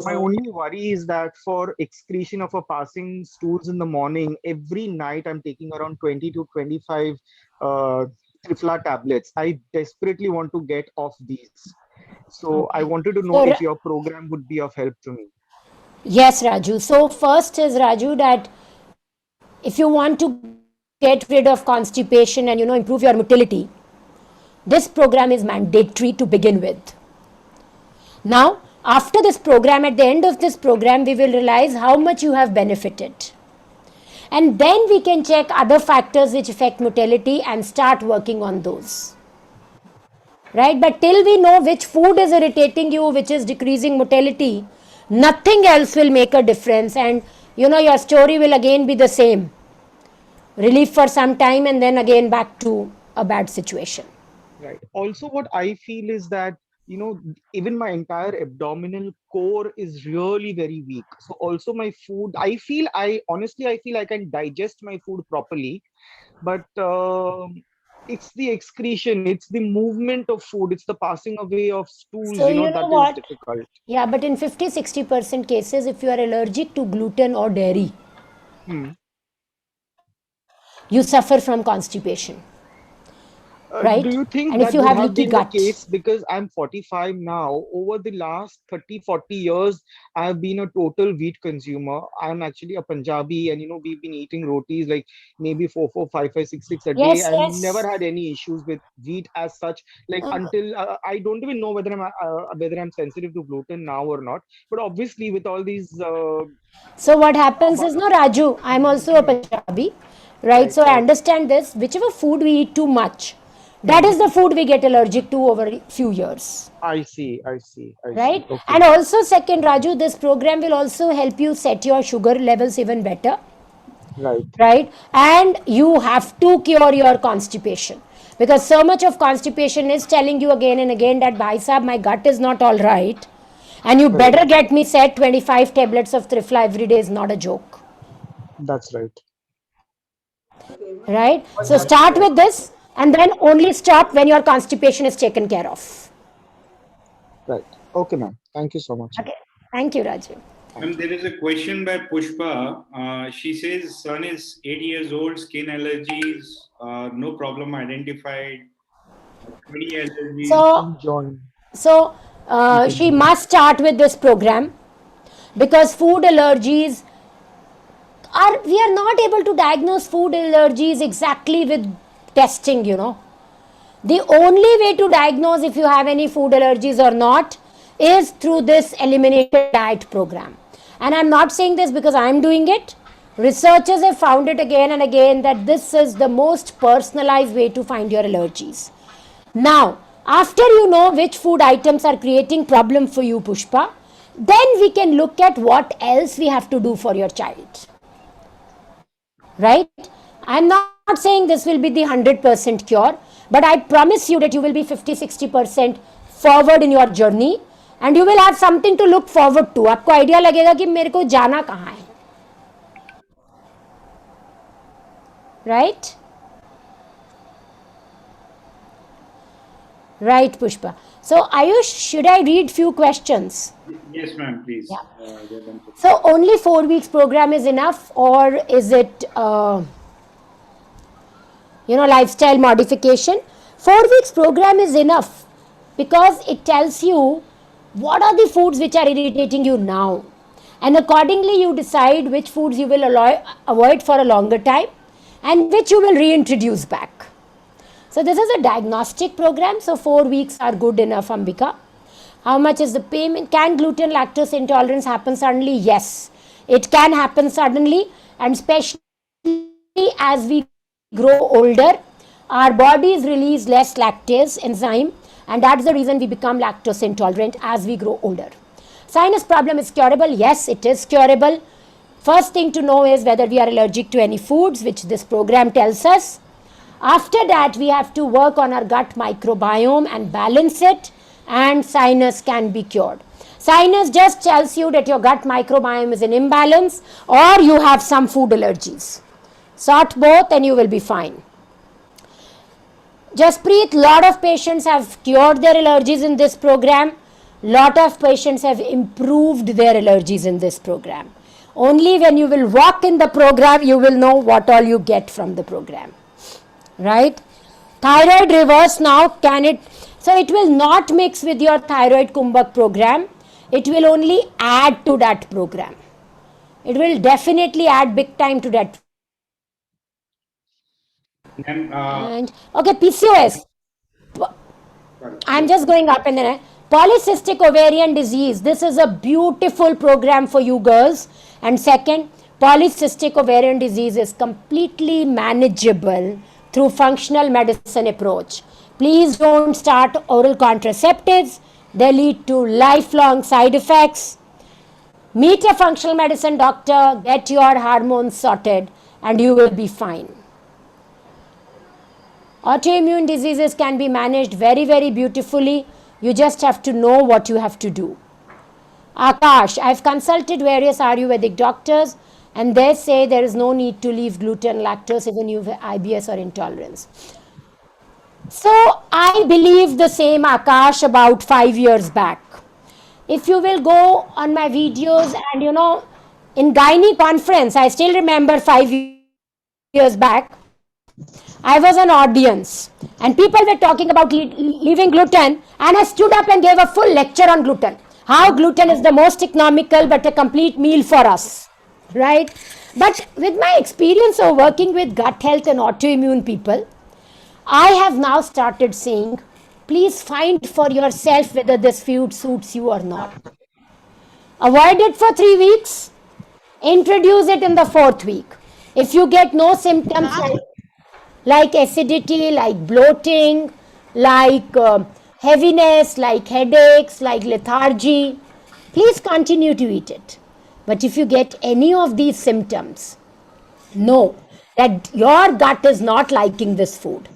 My only worry is that for excretion of a passing stools in the morning, every night I'm taking around 20 to 25 Trifla tablets. I desperately want to get off these. So I wanted to know So, if your program would be of help to me. yes, Raju. So, first is Raju that if you want to get rid of constipation and improve your motility, this program is mandatory to begin with. Now, after this program, at the end of this program, we will realize how much you have benefited. And then we can check other factors which affect motility and start working on those. Right? But till we know which food is irritating you, which is decreasing motility, nothing else will make a difference. And your story will again be the same. Relief for some time and then again back to a bad situation. Right. Also, what I feel is that, even my entire abdominal core is really very weak. So also my food, I feel I can digest my food properly, but it's the excretion, it's the movement of food, it's the passing away of stools, So, you know that is what? difficult. Yeah, but in 50-60% cases, if you are allergic to gluten or dairy, Hmm. you suffer from constipation, Do right? you think And if that you would have have leaky been the gut, case? Because I'm 45 now. Over the last 30, 40 years, I have been a total wheat consumer. I'm actually a Punjabi, and we've been eating rotis like maybe 4, 4, 5, 5, 6, 6 a day, yes, and never yes. had any issues with wheat as such. Like until I don't even know whether I'm sensitive to gluten now or not. But obviously, with all these, So what happens is, about, no, Raju, I'm also a Punjabi, right? right, So I right. understand this. Whichever food we eat too much, that Hmm. is the food we get allergic to over a few years, I see, I see, I see. right? Okay, And also, second, Raju, this program will also help you set your sugar levels even better, right. right? And you have to cure your constipation because so much of constipation is telling you again and again that, bhai sahab, my gut is not all right, and you Correct. better get me set 25 tablets of Trifla every day is not a joke. That's right. Right? So start with this and then only stop when your constipation is taken care of. Right. Okay, ma'am. Thank you so much. Okay. Thank you, Raju. Ma'am, there is a question by Pushpa. She says, son is 8 years old, skin allergies, no problem identified, 20 allergies. So, Enjoy. she must start with this program because food allergies we are not able to diagnose food allergies exactly with testing. The only way to diagnose if you have any food allergies or not is through this eliminated diet program. And I'm not saying this because I'm doing it. Researchers have found it again and again that this is the most personalized way to find your allergies. Now, after you know which food items are creating problem for you, Pushpa, then we can look at what else we have to do for your child. Right? I'm not saying this will be the 100% cure, but I promise you that you will be 50-60% forward in your journey and you will have something to look forward to. आपको idea लगेगा कि मेरे को जाना कहाँ है. Right? Right, Pushpa. So, Ayush, should I read few questions? Yes, ma'am, please. Yeah. They're done. So, only 4 weeks program is enough, or is it, lifestyle modification? 4 weeks program is enough because it tells you what are the foods which are irritating you now. And accordingly, you decide which foods you will avoid for a longer time and which you will reintroduce back. So this is a diagnostic program. So 4 weeks are good enough, Ambika. How much is the payment? Can gluten lactose intolerance happen suddenly? Yes, it can happen suddenly, and especially as we grow older, our bodies release less lactase enzyme, and that's the reason we become lactose intolerant as we grow older. Sinus problem is curable. Yes, it is curable. First thing to know is whether we are allergic to any foods, which this program tells us. After that, we have to work on our gut microbiome and balance it, and sinus can be cured. Sinus just tells you that your gut microbiome is in imbalance or you have some food allergies. Sort both and you will be fine. Jaspreet, lot of patients have cured their allergies in this program. Lot of patients have improved their allergies in this program. Only when you will walk in the program, you will know what all you get from the program. Right? Thyroid reverse now, can it? So it will not mix with your thyroid Kumbhak program. It will only add to that program. It will definitely add big time to that. And okay, PCOS. I'm just going up and then polycystic ovarian disease. This is a beautiful program for you girls. And second, polycystic ovarian disease is completely manageable through functional medicine approach. Please don't start oral contraceptives. They lead to lifelong side effects. Meet a functional medicine doctor, get your hormones sorted, and you will be fine. Autoimmune diseases can be managed very, very beautifully. You just have to know what you have to do. Akash, I've consulted various Ayurvedic doctors and they say there is no need to leave gluten, lactose, even if you have IBS or intolerance. So I believe the same, Akash, about 5 years back. If you will go on my videos and in Gynae conference, I still remember 5 years back, I was an audience and people were talking about leaving gluten, and I stood up and gave a full lecture on gluten. How gluten is the most economical but a complete meal for us, right? But with my experience of working with gut health and autoimmune people, I have now started saying, please find for yourself whether this food suits you or not. Avoid it for 3 weeks, introduce it in the 4th week. If you get no symptoms like acidity, like bloating, like heaviness, like headaches, like lethargy, please continue to eat it. But if you get any of these symptoms, know that your gut is not liking this food.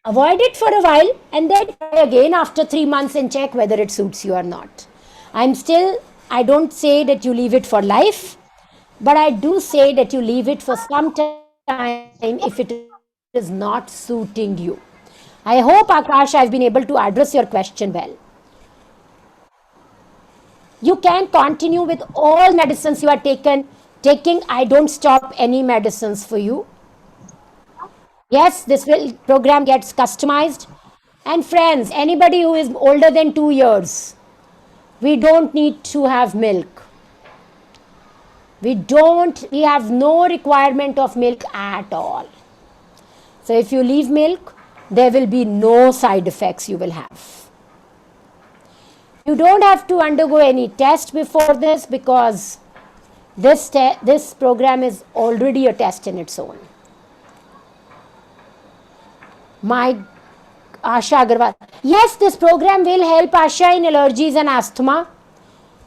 Avoid it for a while and then try again after 3 months and check whether it suits you or not. I don't say that you leave it for life, but I do say that you leave it for some time if it is not suiting you. I hope, Akash, I've been able to address your question well. You can continue with all medicines you are taking. I don't stop any medicines for you. Yes, this program gets customized. And friends, anybody who is older than 2 years, we don't need to have milk. We have no requirement of milk at all. So if you leave milk, there will be no side effects you will have. You don't have to undergo any test before this because this program is already a test in its own. My Asha Agarwal. Yes, this program will help Asha in allergies and asthma.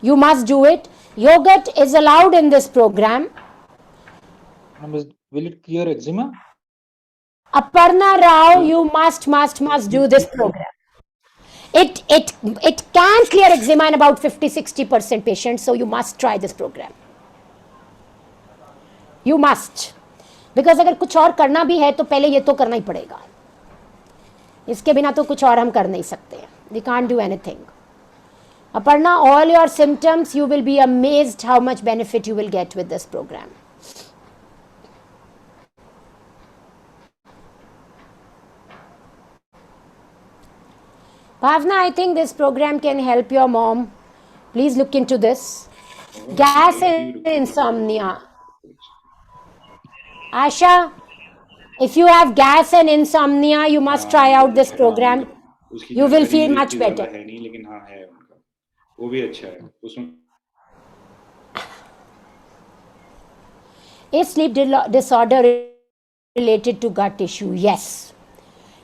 You must do it. Yogurt is allowed in this program. Will it clear eczema? Aparna Rao, you must do this program. It can clear eczema in about 50-60% patients, so you must try this program. You must. Because अगर कुछ और करना भी है तो पहले ये तो करना ही पड़ेगा. इसके बिना तो कुछ और हम कर नहीं सकते. We can't do anything. Aparna, all your symptoms, you will be amazed how much benefit you will get with this program. Bhavna, I think this program can help your mom. Please look into this. Gas and insomnia. Asha, if you have gas and insomnia, you must try out this program. You will feel much better. Is sleep disorder related to gut issue? Yes.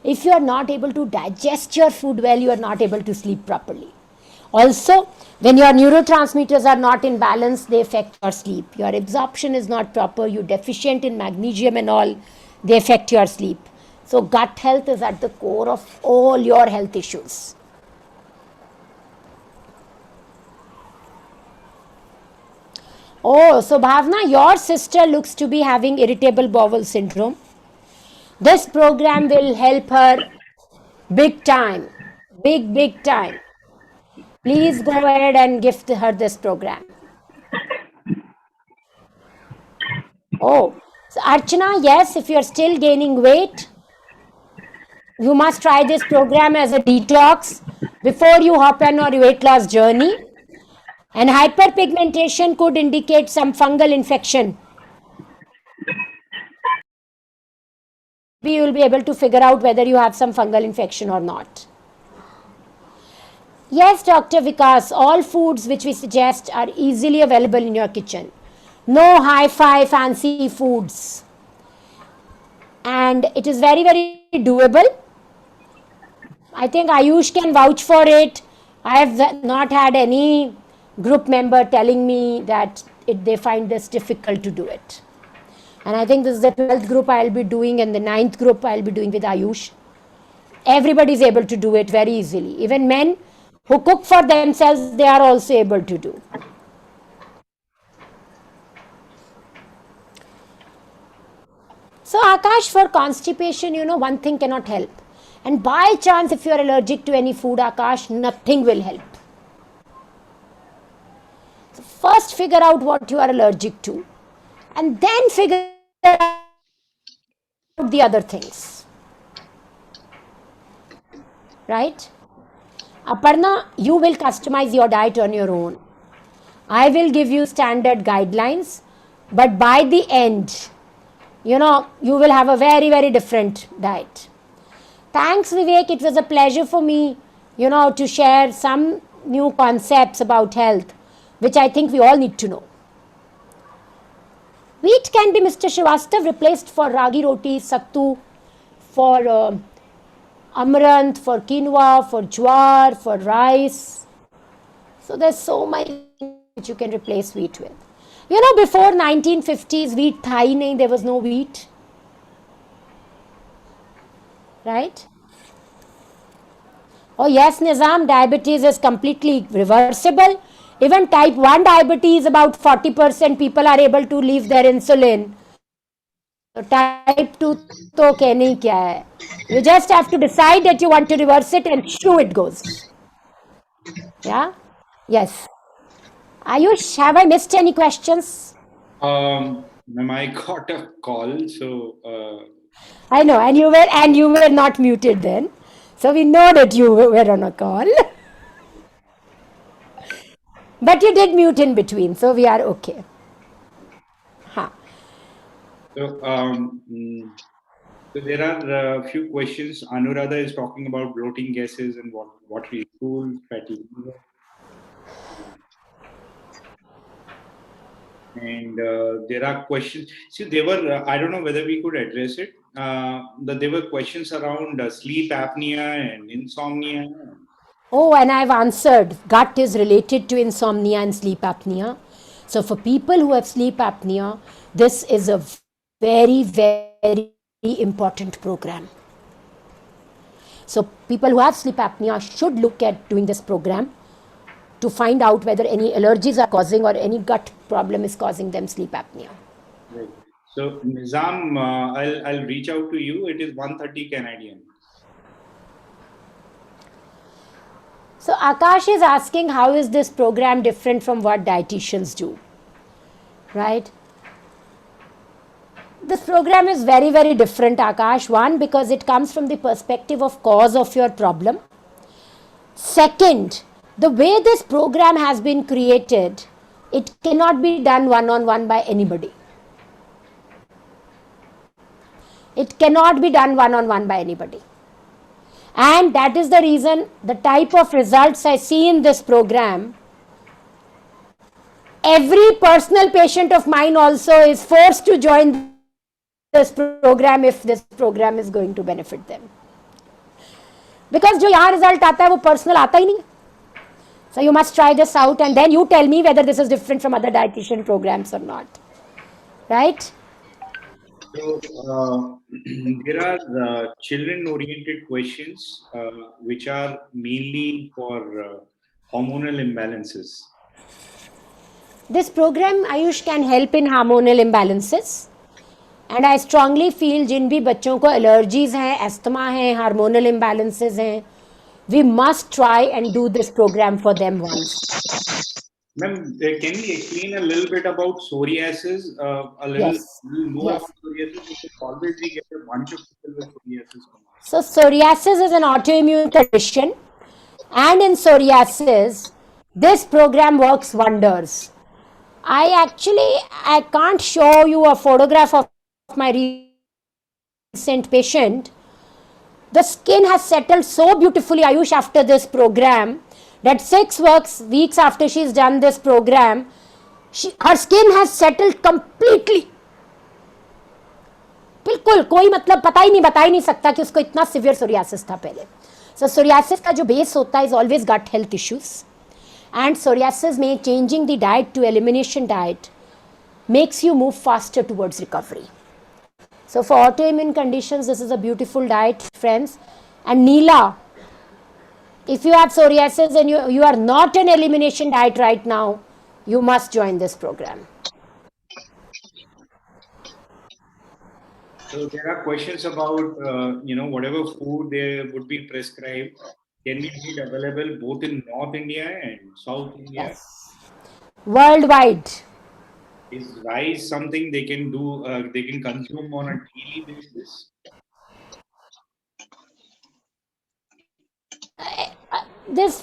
If you are not able to digest your food well, you are not able to sleep properly. Also, when your neurotransmitters are not in balance, they affect your sleep. Your absorption is not proper, you're deficient in magnesium and all, they affect your sleep. So gut health is at the core of all your health issues. Oh, so Bhavna, your sister looks to be having irritable bowel syndrome. This program will help her big time. Big time. Please go ahead and gift her this program. Oh, so Archana, yes, if you're still gaining weight, you must try this program as a detox before you hop on your weight loss journey. And hyperpigmentation could indicate some fungal infection. You will be able to figure out whether you have some fungal infection or not. Yes, Dr. Vikas, all foods which we suggest are easily available in your kitchen. No hi-fi fancy foods. And it is very, very doable. I think Ayush can vouch for it. I have not had any group member telling me that they find this difficult to do it. And I think this is the 12th group I'll be doing and the 9th group I'll be doing with Ayush. Everybody is able to do it very easily. Even men who cook for themselves, they are also able to do. So Akash, for constipation, one thing cannot help. And by chance, if you are allergic to any food, Akash, nothing will help. So first figure out what you are allergic to and then figure out the other things. Right? Aparna, you will customize your diet on your own. I will give you standard guidelines, but by the end, you will have a very, very different diet. Thanks, Vivek. It was a pleasure for me, to share some new concepts about health, which I think we all need to know. Wheat can be, Mr. Srivastav, replaced for ragi roti, sattu, for amaranth, for quinoa, for jowar, for rice. So there's so many which you can replace wheat with. Before 1950s, wheat tha hi nahi, there was no wheat. Right? Oh yes, Nizam, diabetes is completely reversible. Even type 1 diabetes, about 40% people are able to leave their insulin. So type 2 to kehne kya hai. You just have to decide that you want to reverse it and shoo, it goes. Yeah? Yes. Ayush, have I missed any questions? Ma'am, I got a call, so I know, and you were not muted then. So we know that you were on a call. But you did mute in between, so we are okay. Huh. So, so there are a few questions. Anuradha is talking about bloating gases and watery stool, fatty liver. And there are questions. See, they were, I don't know whether we could address it. There were questions around sleep apnea and insomnia. Oh, and I've answered. Gut is related to insomnia and sleep apnea. So for people who have sleep apnea, this is a very, very important program. So people who have sleep apnea should look at doing this program to find out whether any allergies are causing or any gut problem is causing them sleep apnea. Right. So Nizam, I'll reach out to you. It is 130 Canadian. So Akash is asking, how is this program different from what dietitians do? Right? This program is very, very different, Akash. One, because it comes from the perspective of cause of your problem. Second, the way this program has been created, it cannot be done one-on-one by anybody. It cannot be done one-on-one by anybody. And that is the reason the type of results I see in this program, every personal patient of mine also is forced to join this program if this program is going to benefit them. Because जो यहाँ result आता है वो personal आता ही नहीं. So you must try this out and then you tell me whether this is different from other dietitian programs or not. Right? So there are children-oriented questions which are mainly for hormonal imbalances. This program, Ayush, can help in hormonal imbalances. And I strongly feel जिन भी बच्चों को allergies हैं, asthma है, hormonal imbalances हैं, we must try and do this programme for them once. Ma'am, can we explain a little bit about psoriasis? A little, Yes. little more Yes. about psoriasis because always we get a bunch of people with psoriasis. So psoriasis is an autoimmune condition, and in psoriasis, this program works wonders. I can't show you a photograph of my recent patient. The skin has settled so beautifully, Ayush, after this program that 6 weeks after she's done this program, her skin has settled completely. बिल्कुल कोई मतलब बता ही नहीं सकता कि उसको इतना severe psoriasis था पहले. सो सोरियासिस का जो बेस होता है is always gut health issues, and psoriasis में changing the diet to elimination diet makes you move faster towards recovery. So for autoimmune conditions, this is a beautiful diet, friends. And Neela, if you have psoriasis and you are not an elimination diet right now, you must join this program. So there are questions about, whatever food they would be prescribed, can be made available both in North India and South India? Yes. Worldwide. Is rice something they can do, they can consume on a daily basis?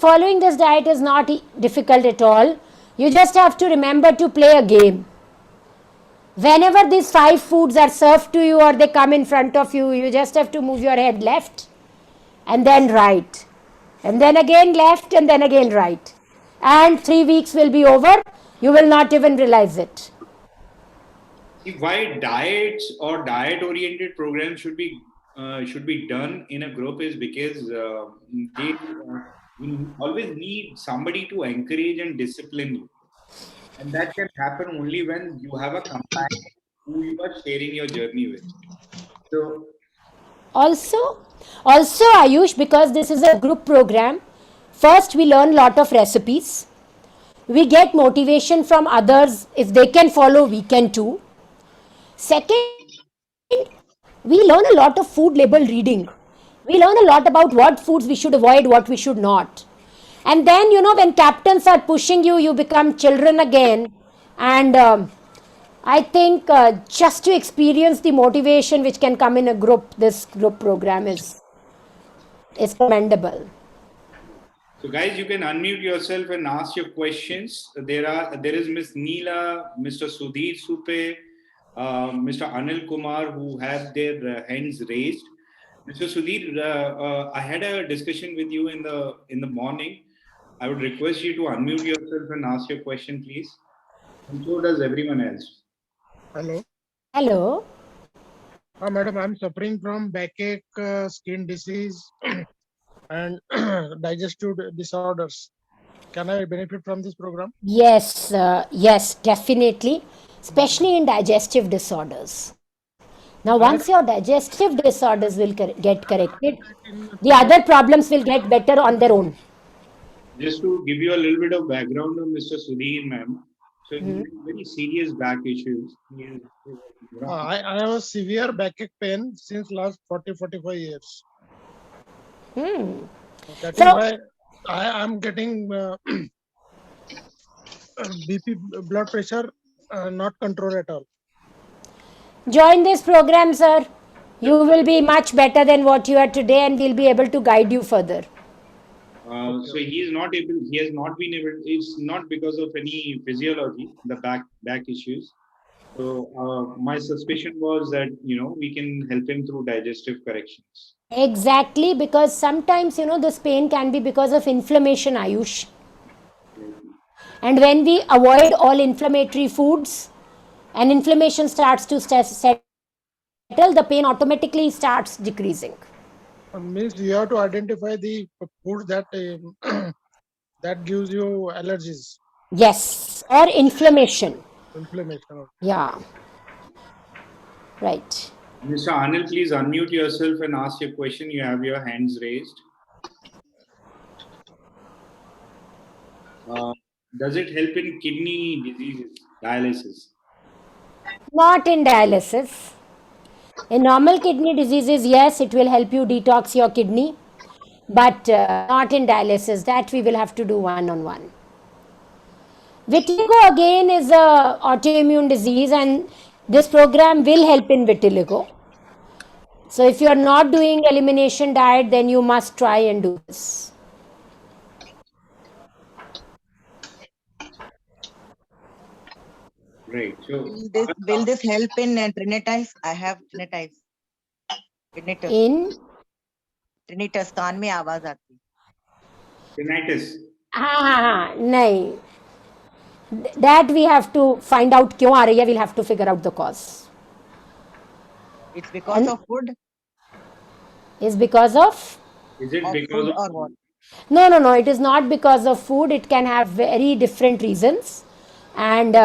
Following this diet is not difficult at all. You just have to remember to play a game. Whenever these 5 foods are served to you or they come in front of you, you just have to move your head left and then right, and then again left and then again right. And 3 weeks will be over. You will not even realize it. See, why diets or diet-oriented programs should be done in a group is because they always need somebody to encourage and discipline you, and that can happen only when you have a companion who you are sharing your journey with. So Also, Ayush, because this is a group program, first we learn a lot of recipes. We get motivation from others. If they can follow, we can too. Second, we learn a lot of food label reading. We learn a lot about what foods we should avoid, what we should not. And then, when captains are pushing you, you become children again. And I think just to experience the motivation which can come in a group, this group program is commendable. So guys, you can unmute yourself and ask your questions. There is Miss Neela, Mr. Sudhir Supe, Mr. Anil Kumar, who have their hands raised. Mr. Sudhir, I had a discussion with you in the morning. I would request you to unmute yourself and ask your question, please. And so does everyone else. Hello. Hello. Madam, I'm suffering from backache, skin disease, and digestive disorders. Can I benefit from this program? Yes, definitely. Especially in digestive disorders. Now, once your digestive disorders will get corrected, the other problems will get better on their own. Just to give you a little bit of background on Mr. Sudhir, ma'am. So he has very serious back issues. I have a severe backache pain since last 40-45 years. That is why I am getting BP, blood pressure, not controlled at all. Join this program, sir. You will be much better than what you are today, and we'll be able to guide you further. So he has not been able. It's not because of any physiology, the back issues. So my suspicion was that we can help him through digestive corrections. Exactly, because sometimes this pain can be because of inflammation, Ayush. And when we avoid all inflammatory foods, and inflammation starts to settle, the pain automatically starts decreasing. Means you have to identify the food that that gives you allergies. Yes, or inflammation. Inflammation. Yeah. Right. Mr. Anil, please unmute yourself and ask your question. You have your hands raised. Does it help in kidney diseases, dialysis? Not in dialysis. In normal kidney diseases, yes, it will help you detox your kidney, but not in dialysis. That we will have to do one-on-one. Vitiligo again is a autoimmune disease, and this program will help in vitiligo. So if you are not doing elimination diet, then you must try and do this. Right. So Will this help in tinnitus? I have tinnitus. Tinnitus. In Tinnitus, कान में आवाज आती. tinnitus. हाँ, नहीं. That we have to find out क्यों आ रही है. We'll have to figure out the cause. It's because of food. Is because of? Is it Of because food of or what? No. It is not because of food. It can have very different reasons, and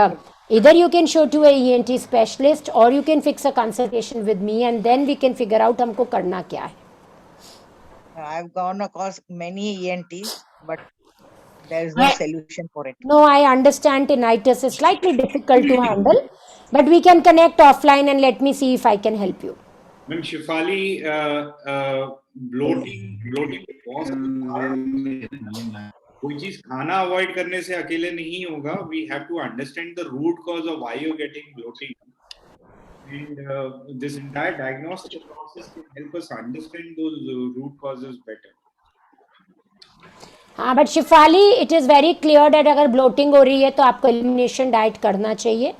either you can show to a ENT specialist or you can fix a consultation with me, and then we can figure out हमको करना क्या है. I've gone across many ENTs, but there is no solution for it. No, I understand tinnitus is slightly difficult to handle, but we can connect offline and let me see if I can help you. Ma'am Shifali, bloating कोई चीज खाना avoid करने से अकेले नहीं होगा. We have to understand the root cause of why you're getting bloating, and this entire diagnostic process can help us understand those root causes better. हाँ, but Shifali, it is very clear that अगर bloating हो रही है तो आपको elimination diet करना चाहिए.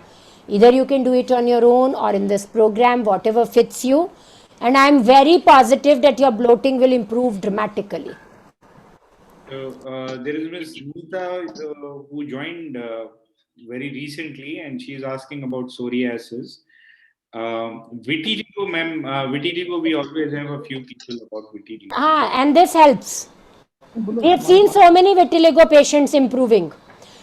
Either you can do it on your own or in this program, whatever fits you. And I am very positive that your bloating will improve dramatically. So there is Ms. Neeta who joined very recently, and she is asking about psoriasis. Vitiligo, ma'am. Vitiligo, we always have a few people about vitiligo. And this helps. We have seen so many vitiligo patients improving.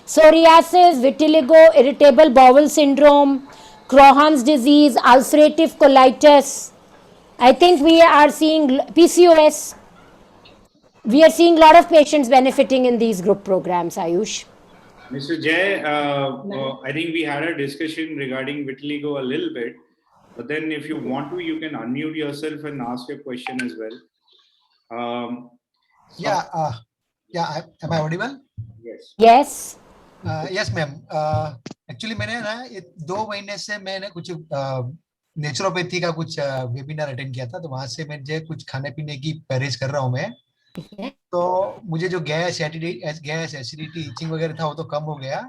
Psoriasis, vitiligo, irritable bowel syndrome, Crohn's disease, ulcerative colitis. I think we are seeing PCOS. We are seeing a lot of patients benefiting in these group programs, Ayush. Mr. Jay, I think we had a discussion regarding vitiligo a little bit, but then if you want to, you can unmute yourself and ask your question as well. Am I audible? Yes. Yes. Yes, ma'am. Actually, मैंने ना ये 2 महीने से मैंने कुछ naturopathy का कुछ webinar attend किया था, तो वहां से मुझे कुछ खाने पीने की परहेज कर रहा हूँ मैं. तो मुझे जो गैस एसिडिटी इचिंग वगैरह था वो तो कम हो गया,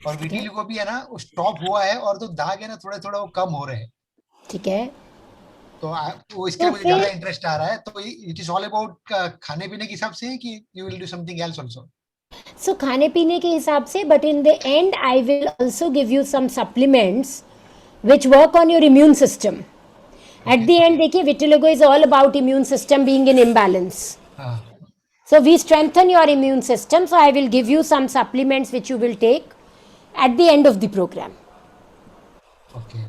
और विटिलिगो भी है ना वो स्टॉप हुआ है, और जो दाग है ना थोड़ा थोड़ा वो कम हो रहे हैं. ठीक है. तो वो इसके मुझे ज्यादा इंटरेस्ट आ रहा है. तो इट इज ऑल अबाउट खाने पीने के हिसाब से कि you will do something else also? So खाने पीने के हिसाब से, but in the end I will also give you some supplements which work on your immune system. At the end, देखिए, vitiligo is all about immune system being in imbalance. So we strengthen your immune system. So I will give you some supplements which you will take at the end of the program. Okay.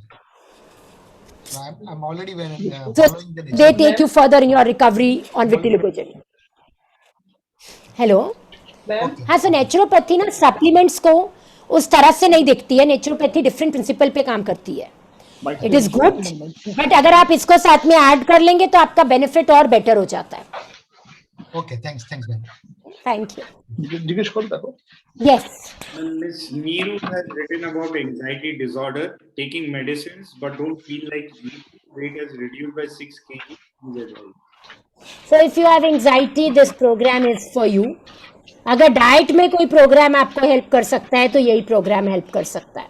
So I'm already following the So they take you further in your recovery on vitiligo journey. Hello. हाँ, सो naturopathy ना supplements को उस तरह से नहीं देखती है. Naturopathy different principal पे काम करती है. इट इज गुड, बट अगर आप इसको साथ में ऐड कर लेंगे तो आपका बेनिफिट और बेटर हो जाता है. Okay, thanks ma'am. Thank you. जिज्ञेस कर दो. Yes. Ms. Neeru has written about anxiety disorder, taking medicines, but don't feel like weight has reduced by 6 kg. So if you have anxiety, this program is for you. अगर diet में कोई programme आपको help कर सकता है तो यही programme help कर सकता है.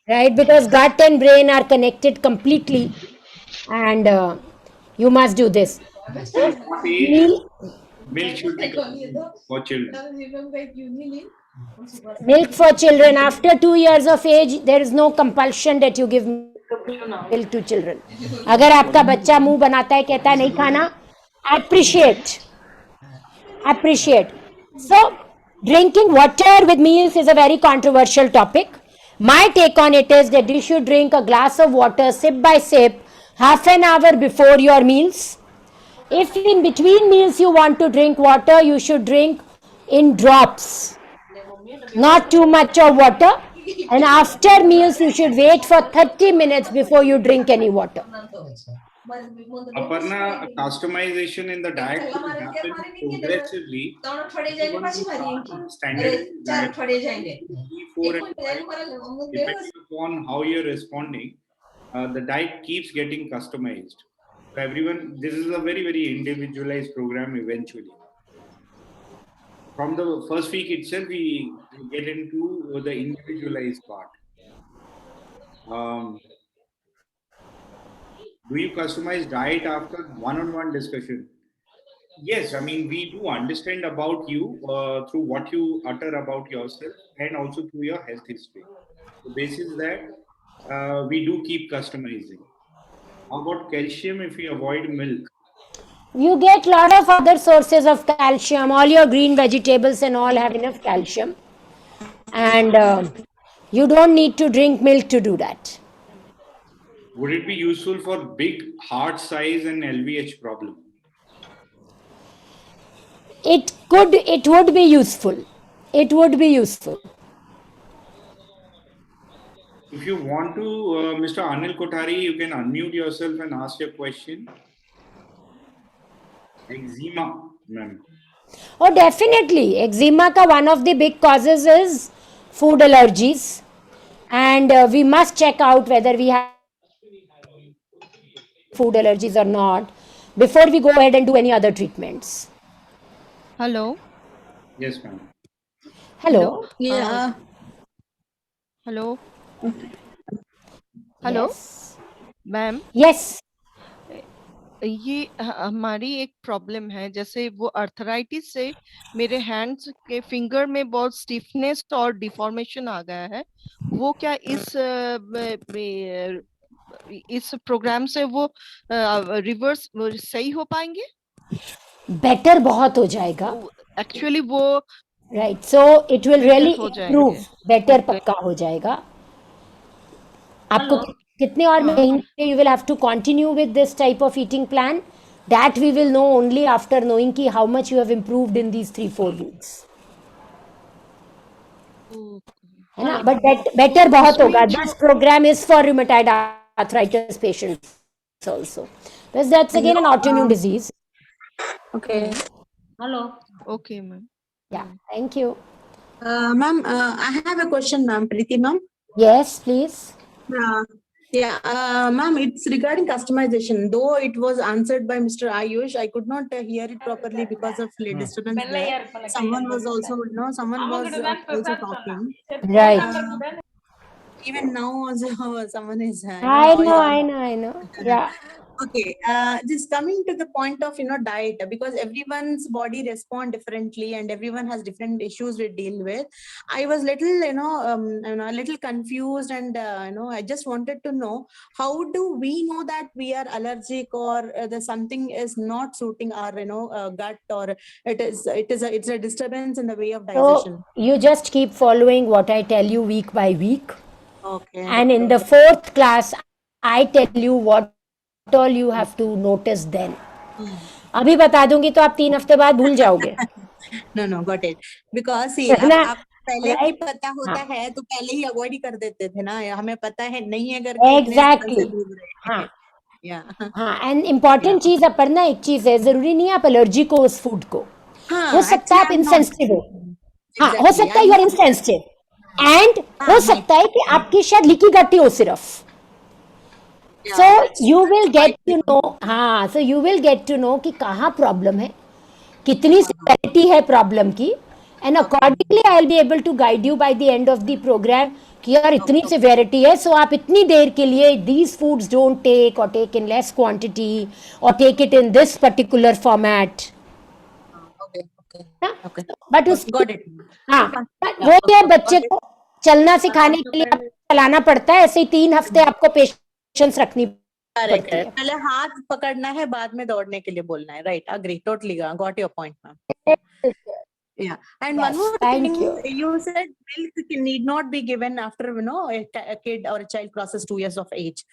Right, because gut and brain are connected completely, and you must do this. Milk should be for children. Milk for children after 2 years of age. There is no compulsion that you give milk to children. अगर आपका बच्चा मुंह बनाता है, कहता है नहीं खाना, appreciate. So drinking water with meals is a very controversial topic, My take on it is that you should drink a glass of water sip by sip half an hour before your meals. If in between meals you want to drink water, you should drink in drops, not too much of water. And after meals, you should wait for 30 minutes before you drink any water. Aparna, customization in the diet will happen progressively. Everyone will start on standard diet 3, 4, and 5. Depending upon how you're responding, the diet keeps getting customized. So everyone, this is a very, very individualized program eventually. From the first week itself, we get into the individualized part. Do you customize diet after one-on-one discussion? Yes, I mean, we do understand about you through what you utter about yourself and also through your health history. So, basis that, we do keep customizing. How about calcium if we avoid milk? You get lot of other sources of calcium. All your green vegetables and all have enough calcium. And you don't need to drink milk to do that. Would it be useful for big heart size and LVH problem? It would be useful. It would be useful. If you want to, Mr. Anil Kothari, you can unmute yourself and ask your question. Eczema, ma'am. Oh, definitely. Eczema ka one of the big causes is food allergies. And we must check out whether we have food allergies or not before we go ahead and do any other treatments. Hello. Yes, ma'am. Hello. Yeah. Hello. Hello Yes. Ma'am, Yes. ये हमारी एक problem है, जैसे वो arthritis से मेरे hands के finger में बहुत स्टिफनेस और डिफॉर्मेशन आ गया है। वो क्या इस प्रोग्राम से वो रिवर्स सही हो पाएंगे? बेटर बहुत हो जाएगा. एक्चुअली वो Right. So it will really हो improve. Better पक्का हो जाएगा. आपको कितने और महीने you will have to continue with this type of eating plan? That we will know only after knowing कि how much you have improved in these 3-4 weeks. है ना? But better बहुत होगा. This program is for rheumatoid arthritis patients also. Because that's again an autoimmune disease. Okay. Hello. Okay ma'am. Yeah. Thank you. Ma'am, I have a question, ma'am. Preeti, ma'am. Yes, please. Ma'am, it's regarding customization. Though it was answered by Mr. Ayush, I could not hear it properly because of disturbance there. Someone was also, someone was also talking. Right. Even now also someone is. I know. Yeah. Okay, just coming to the point of diet, because everyone's body respond differently and everyone has different issues we deal with. I was little a little confused, and I just wanted to know, how do we know that we are allergic, or there's something is not suiting our gut, or it's a disturbance in the way of digestion. So you just keep following what I tell you week by week. Okay. And in the 4th class, I tell you what all you have to notice then. अभी बता दूंगी तो आप 3 हफ्ते बाद भूल जाओगे. No, got it. Because see, आप पहले ही पता होता है तो पहले ही अवॉइड ही कर देते थे ना, हमें पता है नहीं है करके Exactly. हाँ. हाँ, and important चीज अपर्णा एक चीज है, जरूरी नहीं है आप एलर्जी को उस फूड को. हो सकता है आप इंसेंसिटिव हो. हाँ, हो सकता है यू आर इंसेंसिटिव. एंड हो सकता है कि आपकी शायद लीकी गटी हो सिर्फ. So you will get to know. हाँ, so you will get to know कि कहाँ प्रॉब्लम है, कितनी severity है प्रॉब्लम की, and accordingly I will be able to guide you by the end of the program कि यार इतनी severity है, so आप इतनी देर के लिए these foods don't take, or take in less quantity, or take it in this particular format. Okay. But उस Got it. हाँ, वो क्या बच्चे को चलना सिखाने के लिए चलाना पड़ता है, ऐसे ही 3 हफ्ते आपको पेशेंस रखनी पड़ती है. पहले हाथ पकड़ना है, बाद में दौड़ने के लिए बोलना है. Right, agree, totally got your point ma'am. Yeah, and Yes, one more thank thing, you. you said milk need not be given after a kid or a child crosses 2 years of age.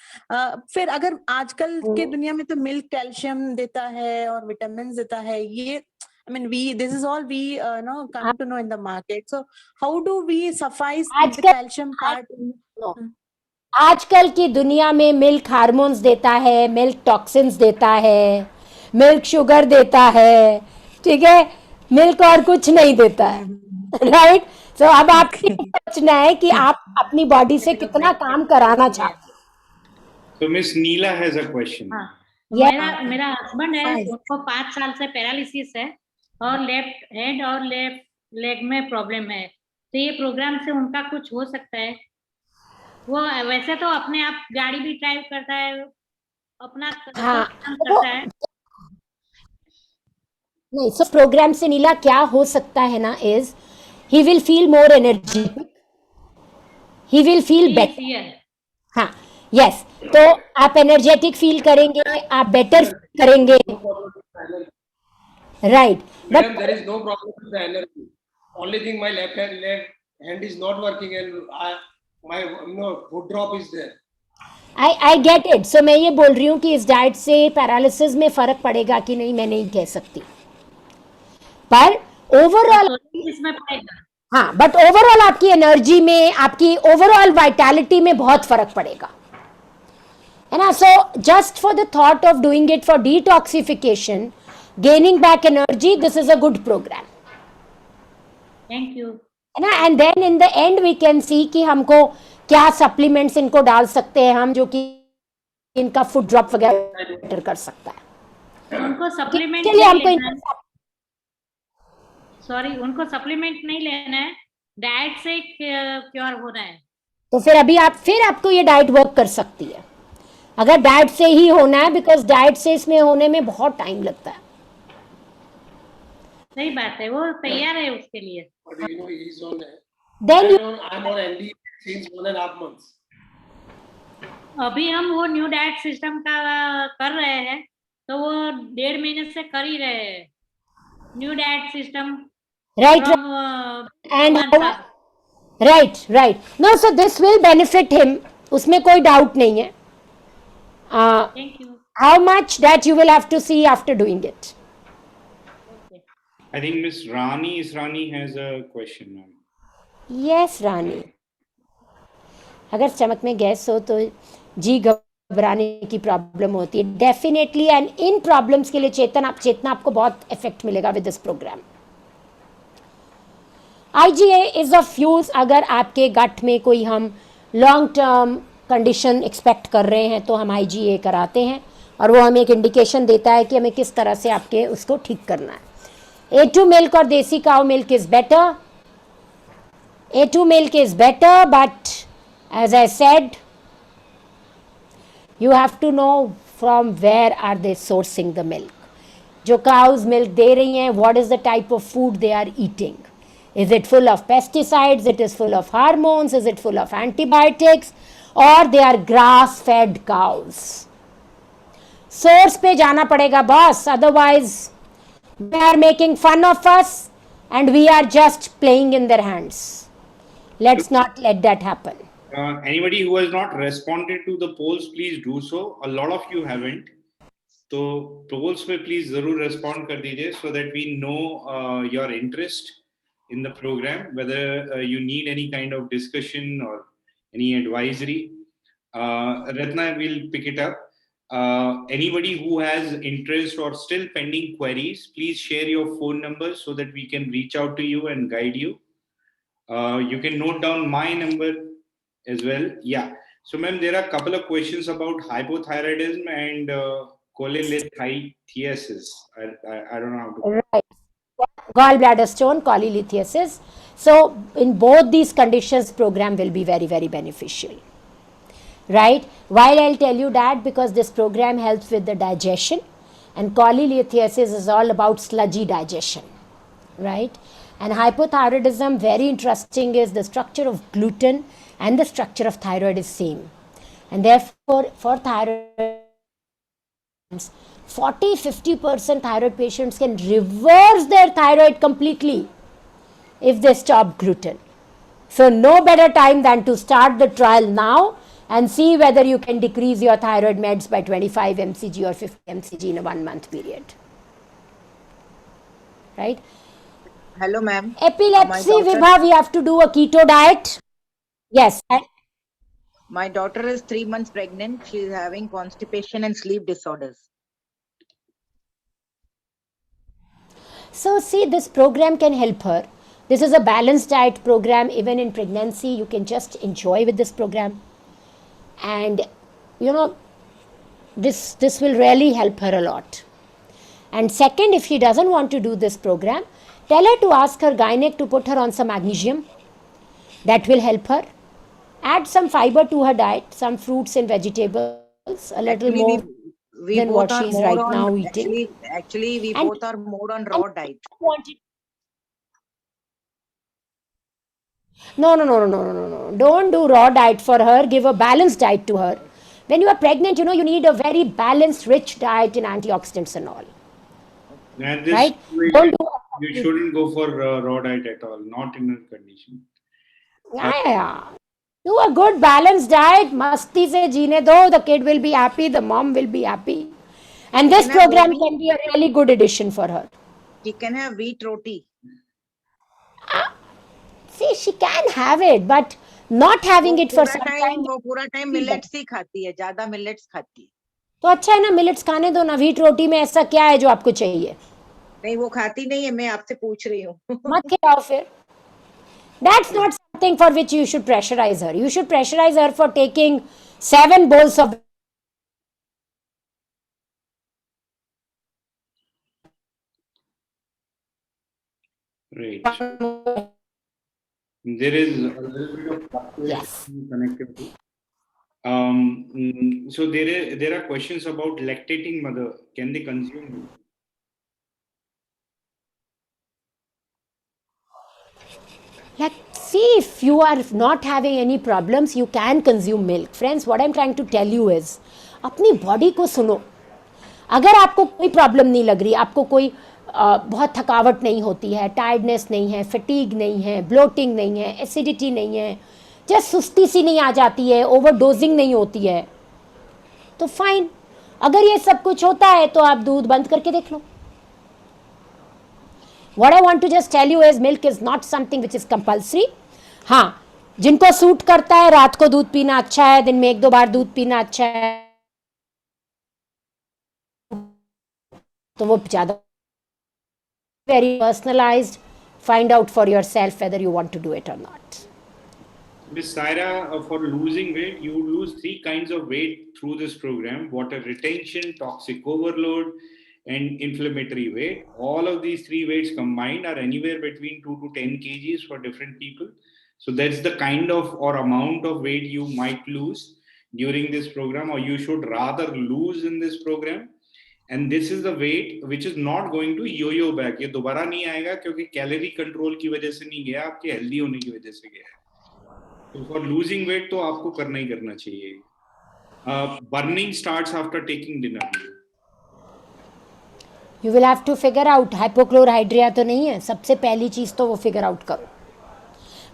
फिर अगर आजकल के दुनिया में तो milk calcium देता है और विटामिन देता है ये. I mean, this is all we come to know in the market. So how do we suffice the आजकल calcium part? No. आजकल की दुनिया में मिल्क हार्मोन्स देता है, मिल्क टॉक्सिन्स देता है, मिल्क शुगर देता है, ठीक है, मिल्क और कुछ नहीं देता है, राइट? सो अब आपको सोचना है कि आप अपनी बॉडी से कितना काम कराना चाहते हैं. So Miss Neela has a question. हाँ, Yeah. मेरा हस्बैंड है, Hi. उनको 5 साल से पैरालिसिस है और लेफ्ट हैंड और लेफ्ट लेग में प्रॉब्लम है. तो ये प्रोग्राम से उनका कुछ हो सकता है? वो वैसे तो अपने आप गाड़ी भी ड्राइव करता है, अपना हाँ, काम करता है. नहीं, सो प्रोग्राम से नीला क्या हो सकता है ना, is he will feel more energetic, he will feel better. Here. हाँ, यस, तो आप एनर्जेटिक फील करेंगे, आप बेटर फील करेंगे, right? Madam, there is no problem with the energy. Only thing, my left hand is not working, and my foot drop is there. I get it. So मैं ये बोल रही हूँ कि इस डाइट से पैरालिसिस में फर्क पड़ेगा कि नहीं, मैं नहीं कह सकती, पर ओवरऑल इसमें पड़ेगा. हाँ, बट ओवरऑल आपकी एनर्जी में, आपकी ओवरऑल वाइटैलिटी में बहुत फर्क पड़ेगा, है ना? So just for the thought of doing it for detoxification, gaining back energy, this is a good program, thank you. है ना? And then in the end we can see कि हमको क्या सप्लीमेंट्स इनको डाल सकते हैं हम, जो कि इनका फुट ड्रॉप वगैरह बेटर कर सकता है. उनको सप्लीमेंट के लिए हमको उनको सप्लीमेंट नहीं लेना है, डाइट से क्योर होना है. तो फिर अभी आपको ये डाइट वर्क कर सकती है, अगर डाइट से ही होना है, बिकॉज डाइट से इसमें होने में बहुत टाइम लगता है. सही बात है, वो तैयार है उसके लिए. But he's on. Then I'm on ND since 1.5 months. अभी हम वो न्यू डाइट सिस्टम का कर रहे हैं, तो वो 1.5 महीने से कर ही रहे हैं new diet system. Right and right no, so this will benefit him, उसमें कोई डाउट नहीं है. Thank you. How much that you will have to see after doing it. I think Miss Rani Israni has a question, ma'am. Yes Rani, अगर stomach में gas हो तो जी घबराने की प्रॉब्लम होती है डेफिनेटली, एंड इन प्रॉब्लम्स के लिए चेतना आपको बहुत इफेक्ट मिलेगा with this program. IgA is of use अगर आपके गट में कोई हम लॉन्ग टर्म कंडीशन एक्सपेक्ट कर रहे हैं, तो हम IgA कराते हैं, और वो हमें एक इंडिकेशन देता है कि हमें किस तरह से आपके उसको ठीक करना है. A2 milk or desi cow milk is better. A2 milk is better, but as I said, you have to know from where are they sourcing the milk. जो cows milk दे रही हैं, what is the type of food they are eating? Is it full of pesticides? It is full of hormones? Is it full of antibiotics? Or they are grass-fed cows? Source पे जाना पड़ेगा boss, otherwise they are making fun of us and we are just playing in their hands. Let's not let that happen. Anybody who has not responded to the polls, please do so. A lot of you haven't. So polls पे please जरूर respond कर दीजिए, so that we know your interest in the program, whether you need any kind of discussion or any advisory. Ratna will pick it up. Anybody who has interest or still pending queries, please share your phone numbers so that we can reach out to you and guide you. You can note down my number as well. Yeah. So, ma'am, there are a couple of questions about hypothyroidism and cholelithiasis. I don't know how to. Right. Gallbladder stone, cholelithiasis. So, in both these conditions, program will be very, very beneficial. Right? While I'll tell you that, because this program helps with the digestion, and cholelithiasis is all about sludgy digestion, right? And hypothyroidism, very interesting, is the structure of gluten and the structure of thyroid is same, and therefore for thyroid 40-50% thyroid patients can reverse their thyroid completely if they stop gluten. So no better time than to start the trial now and see whether you can decrease your thyroid meds by 25 mcg or 50 mcg in a 1 month period. Right? Hello, ma'am. Epilepsy, daughter- Vibha, we have to do a keto diet. Yes. My daughter is 3 months pregnant. She is having constipation and sleep disorders. So see, this program can help her. This is a balanced diet program. Even in pregnancy, you can just enjoy with this program. And, you know, this will really help her a lot. And second, if she doesn't want to do this program, tell her to ask her gynec to put her on some magnesium. That will help her. Add some fiber to her diet, some fruits and vegetables, a little Actually, more we than both what are she's more right on- now eating. Actually, we And- both are more on raw diet. No. Don't do raw diet for her. Give a balanced diet to her. When you are pregnant, you know, you need a very balanced, rich diet in antioxidants and all. And this Right? situation, Don't do you shouldn't go for raw diet at all, not in her condition. Yeah. Do a good balanced diet. Masti se jeene do. The kid will be happy. The mom will be happy. And this Can I program maybe- can be a really good addition for her. She can have wheat roti. See, she can have it, but not having it for some time. वो पूरा time millets ही खाती है, ज्यादा millets खाती है. तो अच्छा है ना, मिलेट्स खाने दो ना. व्हीट रोटी में ऐसा क्या है जो आपको चाहिए? नहीं, वो खाती नहीं है. मैं आपसे पूछ रही हूँ. मत खिलाओ फिर. That's not something for which you should pressurize her. You should pressurize her for taking 7 bowls of Right. There is a little bit of fluctuation connectivity. So there are questions about lactating mother. Can they consume milk? Like, see, if you are not having any problems, you can consume milk. Friends, what I'm trying to tell you is, अपनी body को सुनो. अगर आपको कोई problem नहीं लग रही, आपको कोई बहुत थकावट नहीं होती है, टायर्डनेस नहीं है, फटीग नहीं है, ब्लोटिंग नहीं है, एसिडिटी नहीं है, जस्ट सुस्ती सी नहीं आ जाती है, ओवरडोजिंग नहीं होती है, तो फाइन. अगर ये सब कुछ होता है तो आप दूध बंद करके देख लो. What I want to just tell you is milk is not something which is compulsory. हाँ, जिनको सूट करता है रात को दूध पीना अच्छा है, दिन में 1-2 बार दूध पीना अच्छा है, तो वो ज़्यादा. Very personalized. Find out for yourself whether you want to do it or not. Ms. Saira, for losing weight, you lose 3 kinds of weight through this program: water retention, toxic overload, and inflammatory weight. All of these 3 weights combined are anywhere between 2 to 10 kgs for different people. So that's the kind of or amount of weight you might lose during this program, or you should rather lose in this program. And this is the weight which is not going to yo-yo back. ये दोबारा नहीं आएगा क्योंकि calorie control की वजह से नहीं गया, आपके हेल्दी होने की वजह से गया है. तो फॉर लूजिंग वेट तो आपको करना ही करना चाहिए. Burning starts after taking dinner. You will have to figure out हाइपोक्लोराइड्रिया तो नहीं है. सबसे पहली चीज तो वो फिगर आउट करो.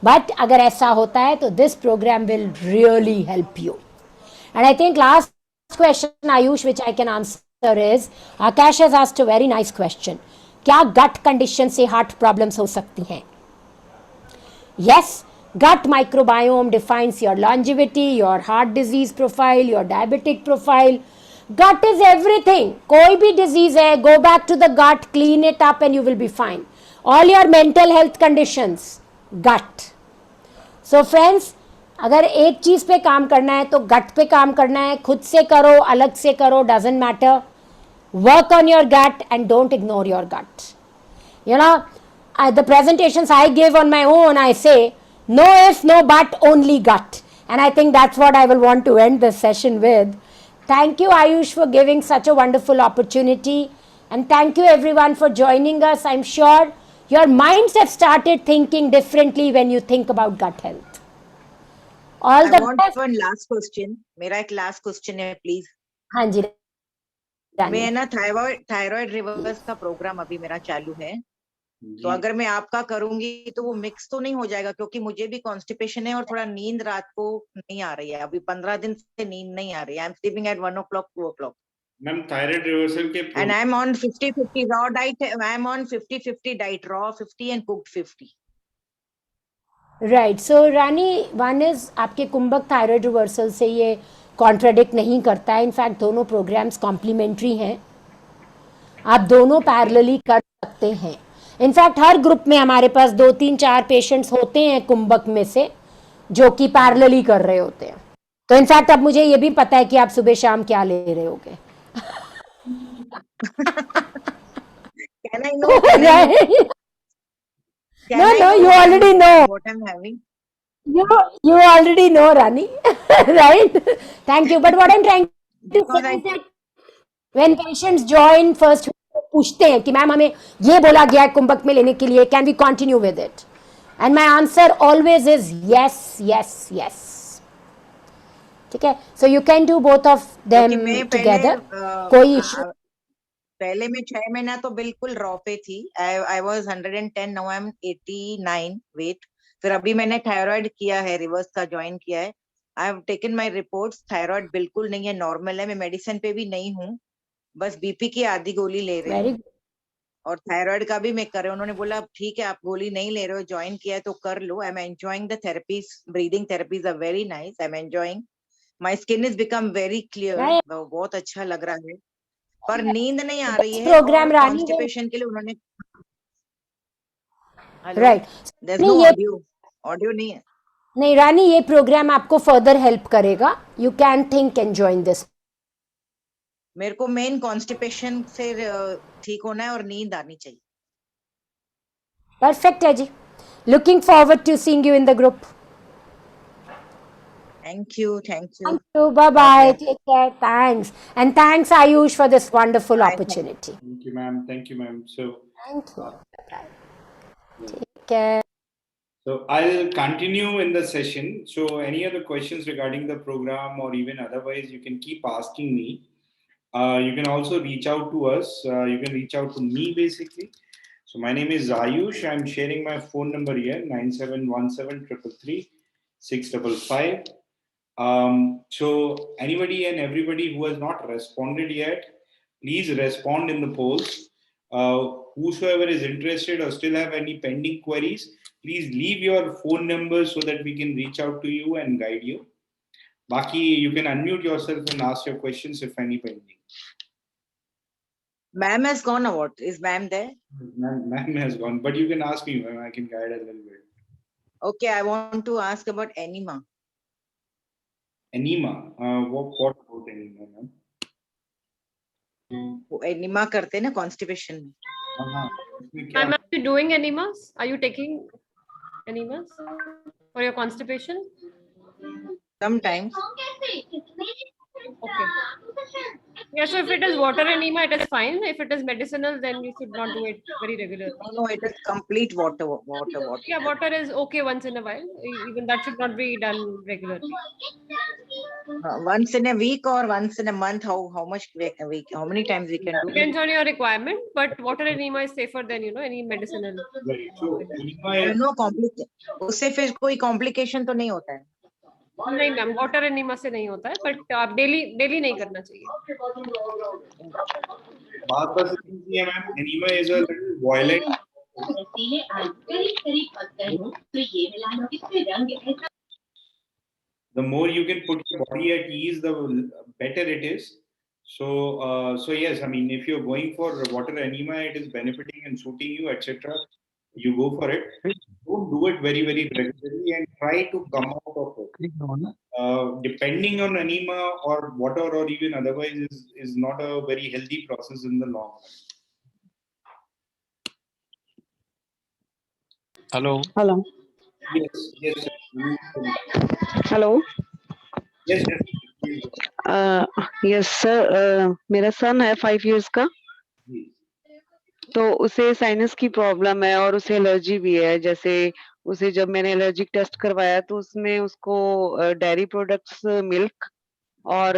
बट अगर ऐसा होता है तो this program will really help you. And I think last question Ayush which I can answer is Akash has asked a very nice question. क्या gut condition से heart problems हो सकती हैं? Yes, gut microbiome defines your longevity, your heart disease profile, your diabetic profile. Gut is everything. कोई भी disease है, go back to the gut, clean it up and you will be fine. All your mental health conditions, gut. So friends, अगर एक चीज पे काम करना है तो गट पे काम करना है. खुद से करो, अलग से करो, doesn't matter. Work on your gut and don't ignore your gut. You know, the presentations I give on my own, I say, no if, no but, only gut. And I think that's what I will want to end this session with. Thank you, Ayush, for giving such a wonderful opportunity. And thank you, everyone, for joining us. I'm sure your minds have started thinking differently when you think about gut health. All I the want best. one last question. मेरा एक last question है, please. हाँ जी. मैं ना thyroid reverse का programme अभी मेरा चालू है. तो अगर मैं आपका करूंगी तो वो मिक्स तो नहीं हो जाएगा, क्योंकि मुझे भी कॉन्स्टिपेशन है और थोड़ा नींद रात को नहीं आ रही है, अभी 15 दिन से नींद नहीं आ रही है। I am sleeping at 1 o'clock 2 o'clock ma'am thyroid reversal के and I'm on 50-50 raw diet. I'm on 50-50 diet, raw 50 and cooked 50. Right, so Rani, one is आपके कुंभक थायराइड रिवर्सल से ये कॉन्ट्राडिक्ट नहीं करता है। इनफैक्ट दोनों प्रोग्राम्स कॉम्प्लीमेंट्री हैं, आप दोनों पैरेलली कर सकते हैं। इनफैक्ट हर ग्रुप में हमारे पास 2-3-4 पेशेंट्स होते हैं कुंभक में से जो कि पैरेलली कर रहे होते हैं। तो इनफैक्ट अब मुझे ये भी पता है कि आप सुबह शाम क्या ले रहे होगे। Can I know? Can I know? Right? Can No, I no, know you already know. what I'm having? You already know, Rani. Right? Thank you. But what I'm trying to Because say I is that when patients join first, पूछते हैं कि ma'am हमें ये बोला गया है कुंभक में लेने के लिए, can we continue with it? And my answer always is yes, yes, yes. ठीक है? So you can do both of them क्योंकि मैं together. पहले कोई issue पहले मैं 6 महीना तो बिल्कुल रॉ पे थी। I was 110, now I'm 89 wait. फिर अभी मैंने थायराइड किया है, रिवर्स का ज्वाइन किया है। I have taken my reports, thyroid बिल्कुल नहीं है, नॉर्मल है। मैं मेडिसिन पे भी नहीं हूँ, बस बीपी की आधी गोली ले रही very हूँ और थायराइड का भी मैं कर रही हूँ। उन्होंने बोला ठीक है आप गोली नहीं ले रहे हो, ज्वाइन किया है तो कर लो। I am enjoying the therapies, breathing therapies are very nice, I am enjoying. My skin is become very clear, right. बहुत अच्छा लग रहा है, पर नींद नहीं आ रही This है। program और रानी है, कॉन्स्टिपेशन के लिए उन्होंने हेलो, right. देयर नहीं नो ये ऑडियो, ऑडियो नहीं है। नहीं रानी, ये प्रोग्राम आपको फर्दर हेल्प करेगा। You can think and join this. मेरे को मेन कॉन्स्टिपेशन से ठीक होना है और नींद आनी चाहिए। परफेक्ट है जी। Looking forward to seeing you in the group. Thank you, thank you. Thank you. Bye bye. Take care. Thanks. And thanks, Ayush, for this wonderful Bye. opportunity. Thank you, ma'am. Thank you, ma'am. So, Thank you. Bye-bye. Take care. so I'll continue in the session. So any other questions regarding the program or even otherwise, you can keep asking me. You can also reach out to us. You can reach out to me basically. So my name is Ayush. I'm sharing my phone number here, 9717333655. So anybody and everybody who has not responded yet, please respond in the polls. Whosoever is interested or still have any pending queries, please leave your phone numbers so that we can reach out to you and guide you. Baki, you can unmute yourself and ask your questions if any pending. Ma'am has gone or what? Is ma'am there? Ma'am has gone, but you can ask me, ma'am. I can guide a little bit. Okay, I want to ask about enema. Enema. What about enema, ma'am? वो enema करते हैं ना constipation में। इसमें क्या- Ma'am, are you doing enemas? Are you taking enemas for your constipation? Sometimes. Okay. Yeah, so if it is water enema, it is fine. If it is medicinal, then you should not do it very regularly. No, it is complete water. Yeah, water is okay once in a while. Even that should not be done regularly. Once in a week or once in a month, how much a week? How many times we can do? Depends on your requirement, but water enema is safer than any medicinal. Right. So enema There is is no complication. उससे फिर कोई complication तो नहीं होता है। नहीं ma'am, water enema से नहीं होता है, बट आप डेली नहीं करना चाहिए। बात बस इतनी है ma'am, enema is a little violent. The more you can put your body at ease, the better it is. So yes, I mean, if you're going for water enema, it is benefiting and suiting you, etc. You go for it. Don't do it very regularly and try to come out of it. Depending on enema or water or even otherwise is not a very healthy process in the long run. Hello. Hello. Yes. Hello. Yes. Yes sir. मेरा son है 5 years का, तो उसे sinus की problem है और उसे allergy भी है। जैसे उसे जब मैंने एलर्जिक टेस्ट करवाया तो उसमें उसको डेयरी प्रोडक्ट्स, मिल्क और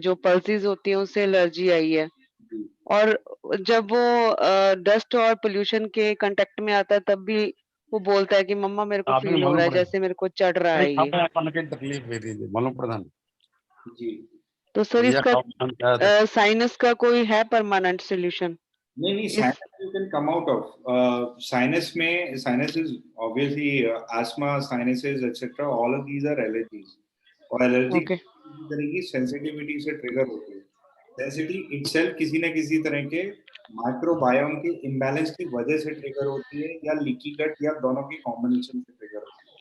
जो पल्सेस होती हैं उससे एलर्जी आई है। और जब वो डस्ट और पोल्यूशन के कांटेक्ट में आता है तब भी वो बोलता है कि मम्मा मेरे को आपने फील हो मालूम रहा है पड़ेगा जैसे मेरे को चढ़ रहा अरे है ये। खाना खाने की तकलीफ है दीदी मालूम पड़ता नहीं जी तो सर भैया इसका खाओ खाना क्या है साइनस का कोई है परमानेंट सोल्यूशन? नहीं, इस sinus you can come out of sinus में. Sinus is obviously asthma, sinuses etc. All of these are allergies. और एलर्जी ओके किसी तरह की सेंसिटिविटी से ट्रिगर होती है. सेंसिटिव इटसेल्फ किसी न किसी तरह के माइक्रोबायोम के इम्बैलेंस की वजह से ट्रिगर होती है, या लीकी गट, या दोनों की कॉम्बिनेशन से ट्रिगर होती है.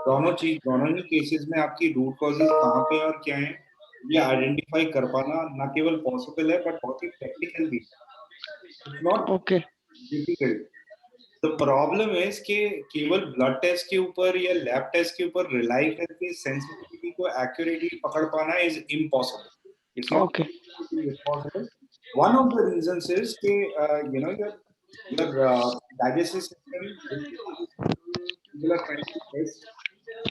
दोनों ही केसेस में आपकी रूट कॉजेज कहाँ पे और क्या है, ये आइडेंटिफाई कर पाना न केवल पॉसिबल है बट बहुत ही प्रैक्टिकल भी. It's not okay difficult. The problem है कि केवल ब्लड टेस्ट के ऊपर या लैब टेस्ट के ऊपर रिलाई करके सेंसिटिविटी को एक्यूरेटली पकड़ पाना is impossible. It's not okay possible. One of the reasons is that your digestive system, people are trying to test,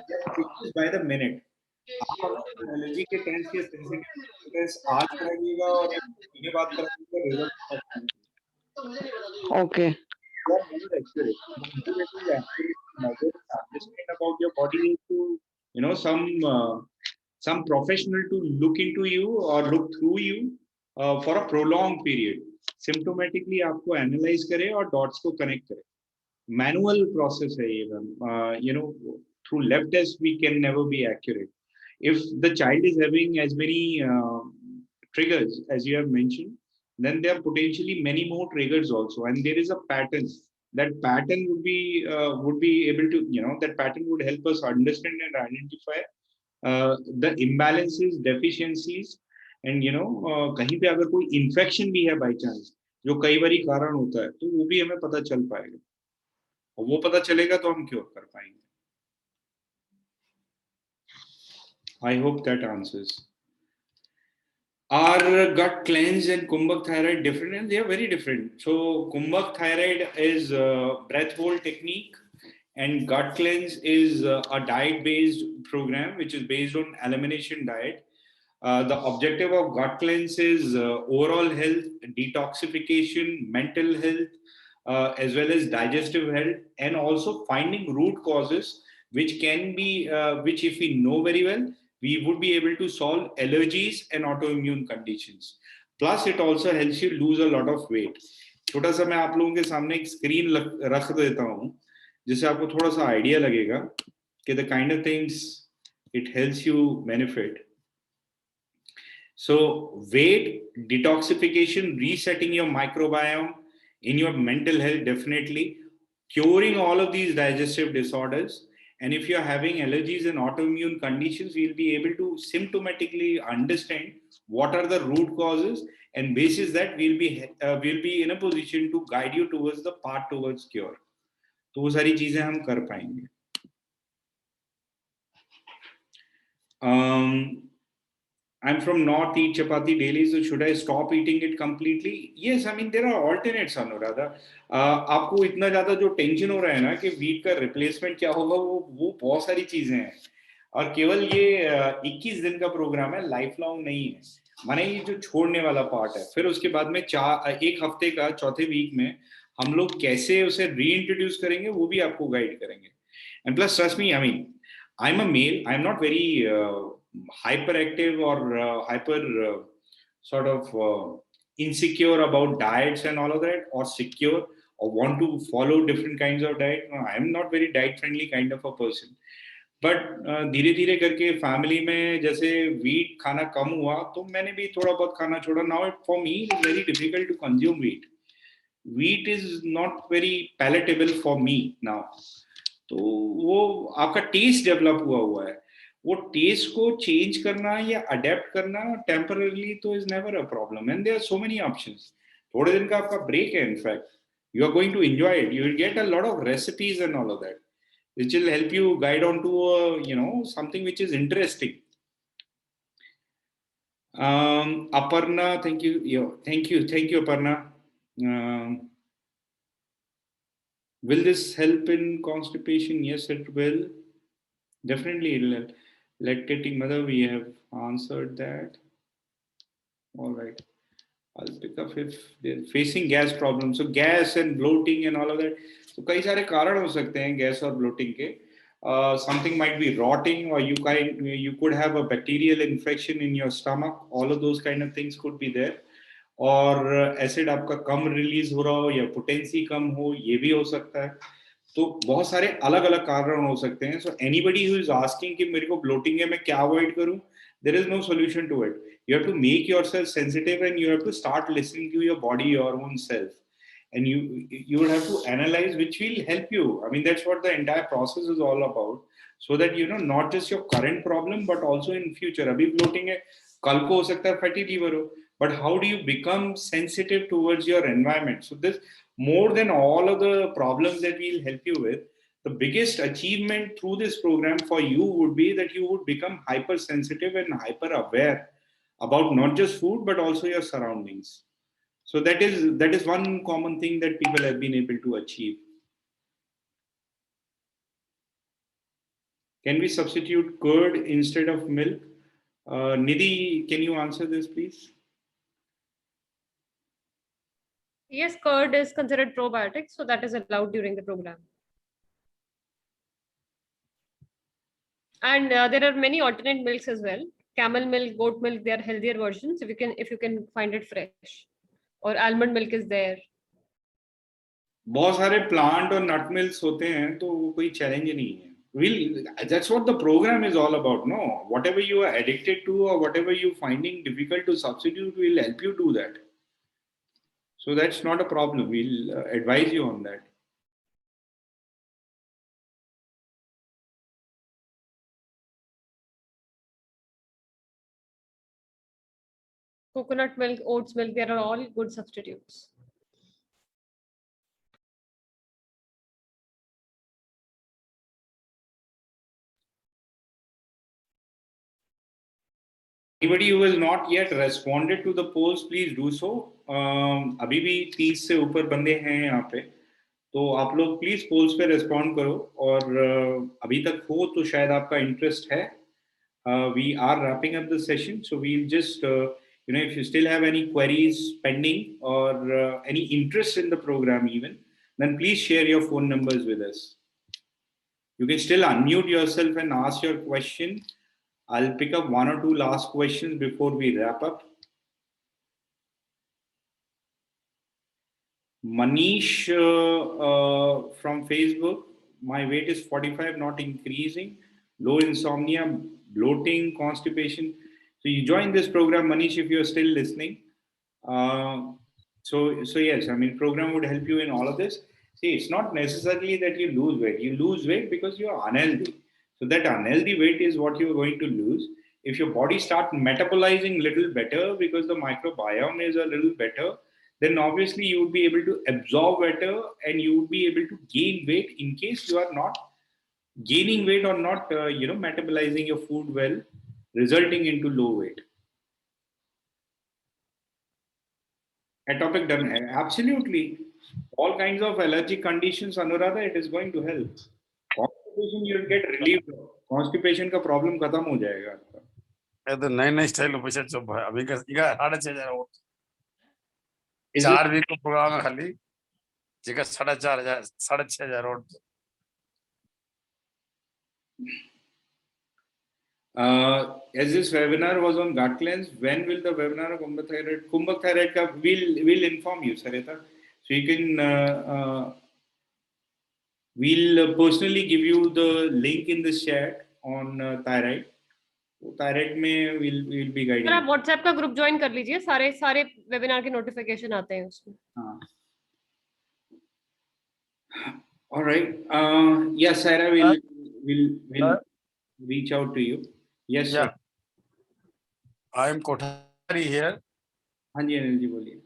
they are changes by the minute. आप अगर allergy के test या sensitivity test आज कराइएगा और एक महीने बाद कराइएगा, result okay you are more accurate. The only way to accurately measure and understand about your body is to, some professional to look into you or look through you for a prolonged period. Symptomatically आपको analyze करे और dots को connect करे. Manual process है ये. Through lab test we can never be accurate. If the child is having as many triggers as you have mentioned, then there are potentially many more triggers also, and there is a pattern. That pattern would be able to, that pattern would help us understand and identify the imbalances, deficiencies, and कहीं पे अगर कोई infection भी है by chance, जो कई बारी कारण होता है, तो वो भी हमें पता चल पाएगा. और वो पता चलेगा तो हम क्योर कर पाएंगे. I hope that answers. Are gut cleanse and Kumbhak thyroid different? And they are very different. So Kumbhak thyroid is a breath hold technique, and gut cleanse is a diet-based program which is based on elimination diet. The objective of gut cleanse is overall health, detoxification, mental health, as well as digestive health, and also finding root causes, which can be, which if we know very well, we would be able to solve allergies and autoimmune conditions. Plus, it also helps you lose a lot of weight. छोटा सा मैं आप लोगों के सामने एक screen रख देता हूँ, जिससे आपको थोड़ा सा आइडिया लगेगा कि the kind of things it helps you benefit. So, weight, detoxification, resetting your microbiome, in your mental health, definitely, curing all of these digestive disorders. And if you're having allergies and autoimmune conditions, we'll be able to symptomatically understand what are the root causes, and basis that we'll be in a position to guide you towards the path towards cure. तो वो सारी चीजें हम कर पाएंगे. I'm from North, eat chapati daily, so should I stop eating it completely? Yes, I mean there are alternates, Anuradha. आपको इतना ज्यादा जो टेंशन हो रहा है ना कि वीट का रिप्लेसमेंट क्या होगा, वो बहुत सारी चीजें हैं, और केवल ये 21 दिन का प्रोग्राम है, लाइफ लॉन्ग नहीं है. माने ये जो छोड़ने वाला पार्ट है, फिर उसके बाद में एक हफ्ते का चौथे वीक में हम लोग कैसे उसे रीइंट्रोड्यूस करेंगे, वो भी आपको गाइड करेंगे. And plus trust me, I mean I am a male, I am not very hyperactive or sort of insecure about diets and all of that, or secure or want to follow different kinds of diet. No, I'm not very diet friendly kind of a person. But धीरे धीरे करके family में जैसे wheat खाना कम हुआ, तो मैंने भी थोड़ा बहुत खाना छोड़ा. Now for me it is very difficult to consume wheat. Wheat is not very palatable for me now. तो वो आपका टेस्ट डेवलप हुआ है, वो टेस्ट को चेंज करना या अडेप्ट करना टेम्पररीली तो is never a problem. And there are so many options. थोड़े दिन का आपका ब्रेक है, in fact you are going to enjoy it. You will get a lot of recipes and all of that which will help you guide on to something which is interesting. Aparna, thank you Aparna. Will this help in constipation? Yes, it will. Definitely it will help. Lactating mother, we have answered that. All right. I'll pick up if they're facing gas problems. So gas and bloating and all of that. So कई सारे कारण हो सकते हैं gas और bloating के. Something might be rotting, or you could have a bacterial infection in your stomach. All of those kind of things could be there. और acid आपका कम रिलीज हो रहा हो या पोटेंसी कम हो, ये भी हो सकता है. तो बहुत सारे अलग अलग कारण हो सकते हैं. So anybody who is asking कि मेरे को ब्लोटिंग है, मैं क्या अवॉइड करूं, there is no solution to it. You have to make yourself sensitive and you have to start listening to your body, your own self, and you will have to analyze which will help you. I mean, that's what the entire process is all about, so that you know not just your current problem but also in future. Abhi bloating hai, kal ko ho sakta hai fatty liver ho, but how do you become sensitive towards your environment? So this, more than all of the problems that we'll help you with, the biggest achievement through this program for you would be that you would become hypersensitive and hyper aware about not just food but also your surroundings. So that is one common thing that people have been able to achieve. Can we substitute curd instead of milk? Nidhi, can you answer this please? Yes, curd is considered probiotic, so that is allowed during the program. And there are many alternate milks as well. Camel milk, goat milk, they are healthier versions if you can find it fresh. Or almond milk is there. बहुत सारे plant और नट milks होते हैं, तो वो कोई challenge नहीं है. That's what the program is all about. No, whatever you are addicted to or whatever you finding difficult to substitute, we'll help you do that. So that's not a problem. We'll advise you on that. Coconut milk, oats milk, there are all good substitutes. Anybody who has not yet responded to the polls, please do so. अभी भी 30 से ऊपर बंदे हैं यहाँ पे, तो आप लोग प्लीज पोल्स पे रेस्पॉन्ड करो. और अभी तक हो तो शायद आपका इंटरेस्ट है. We are wrapping up the session, so we'll just if you still have any queries pending or any interest in the program even, then please share your phone numbers with us. You can still unmute yourself and ask your question. I'll pick up one or two last questions before we wrap up. Manish from Facebook, my weight is 45, not increasing, low insomnia, bloating, constipation. So you join this program, Manish, if you're still listening. So yes, I mean, program would help you in all of this. See, it's not necessarily that you lose weight. You lose weight because you're unhealthy. So that unhealthy weight is what you're going to lose. If your body starts metabolizing a little better because the microbiome is a little better, then obviously you would be able to absorb better and you would be able to gain weight in case you are not gaining weight or not, metabolizing your food well, resulting into low weight. Atopic dermatitis, absolutely. All kinds of allergic conditions, Anuradha, it is going to help. Constipation, you'll get relief. Constipation का problem खत्म हो जाएगा आपका. ये तो नए style में पैसा चुप है. अभी का 6,500 और 4 वीक का प्रोग्राम है खाली. जिका 4,500 6,500 और. As this webinar was on gut cleanse, when will the webinar of Kumbhak thyroid ka will inform you, Sarita. So you can we'll personally give you the link in the chat on thyroid. Thyroid में we'll be guiding. आप WhatsApp का group join कर लीजिए, सारे webinar के notification आते हैं उसमें. हाँ. All right. Yes, Sarah, we'll reach out to you. Yes, Yeah. sir. I am Kothari here. हाँ जी अनिल जी बोलिए.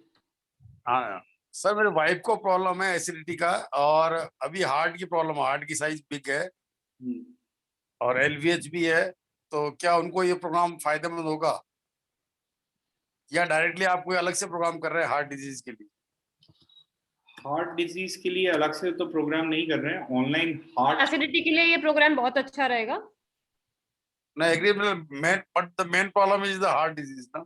हाँ सर, मेरे वाइफ को प्रॉब्लम है एसिडिटी का, और अभी हार्ट की प्रॉब्लम, हार्ट की साइज बिग है और LVH भी है. तो क्या उनको ये प्रोग्राम फायदेमंद होगा या डायरेक्टली आप कोई अलग से प्रोग्राम कर रहे हैं हार्ट डिजीज के लिए? हार्ट डिजीज के लिए अलग से तो प्रोग्राम नहीं कर रहे हैं. ऑनलाइन हार्ट एसिडिटी के लिए ये प्रोग्राम बहुत अच्छा रहेगा. No, I agree, but the main problem is the heart disease, no?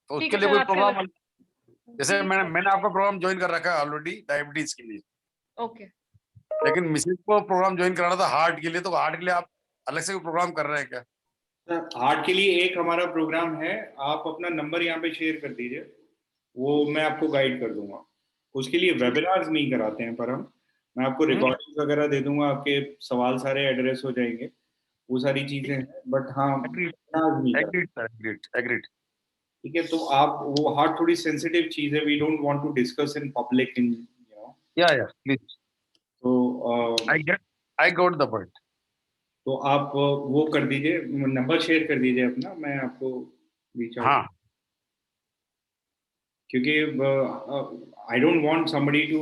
तो ठीक उसके है लिए सर, कोई आपसे प्रोग्राम, जैसे जी मैंने आपका प्रोग्राम ज्वाइन कर रखा है ऑलरेडी डायबिटीज के लिए, ओके। लेकिन मिसेज को प्रोग्राम ज्वाइन कराना था हार्ट के लिए, तो हार्ट के लिए आप अलग से प्रोग्राम कर रहे हैं क्या? हार्ट के लिए एक हमारा प्रोग्राम है, आप अपना नंबर यहाँ पे शेयर कर दीजिए, वो मैं आपको गाइड कर दूंगा। उसके लिए वेबिनार्स नहीं कराते हैं, पर मैं आपको रिकॉर्डिंग वगैरह दे दूंगा, आपके सवाल सारे एड्रेस हो जाएंगे, वो सारी चीजें हैं, बट हाँ webinars नहीं कराते। एग्रीड। ठीक है, तो आप वो हार्ट थोड़ी सेंसिटिव चीज है, we don't want to discuss in public in या प्लीज, तो आई गॉट द पॉइंट। तो आप वो कर दीजिए, नंबर शेयर कर दीजिए अपना, मैं आपको रीच आउट, हाँ, क्योंकि I don't want somebody to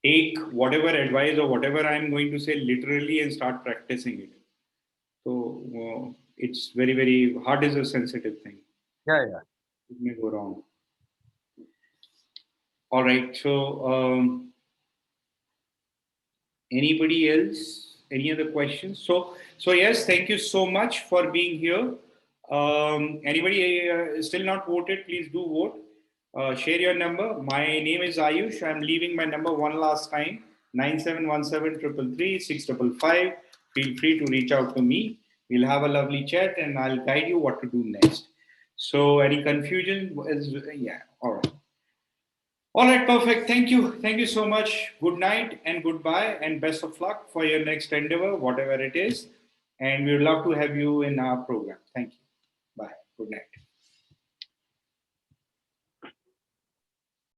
take whatever advice or whatever I am going to say literally and start practicing it. So it's very, very, heart is a sensitive thing. या It may go wrong. All right. So anybody else? Any other questions? So yes, thank you so much for being here. Anybody still not voted? Please do vote. Share your number. My name is Ayush. I'm leaving my number one last time: 9717333655. Feel free to reach out to me. We'll have a lovely chat, and I'll guide you what to do next. So, any confusion? Yeah. All right. All right, perfect. Thank you. Thank you so much. Good night and goodbye, and best of luck for your next endeavor, whatever it is. And we would love to have you in our program. Thank you.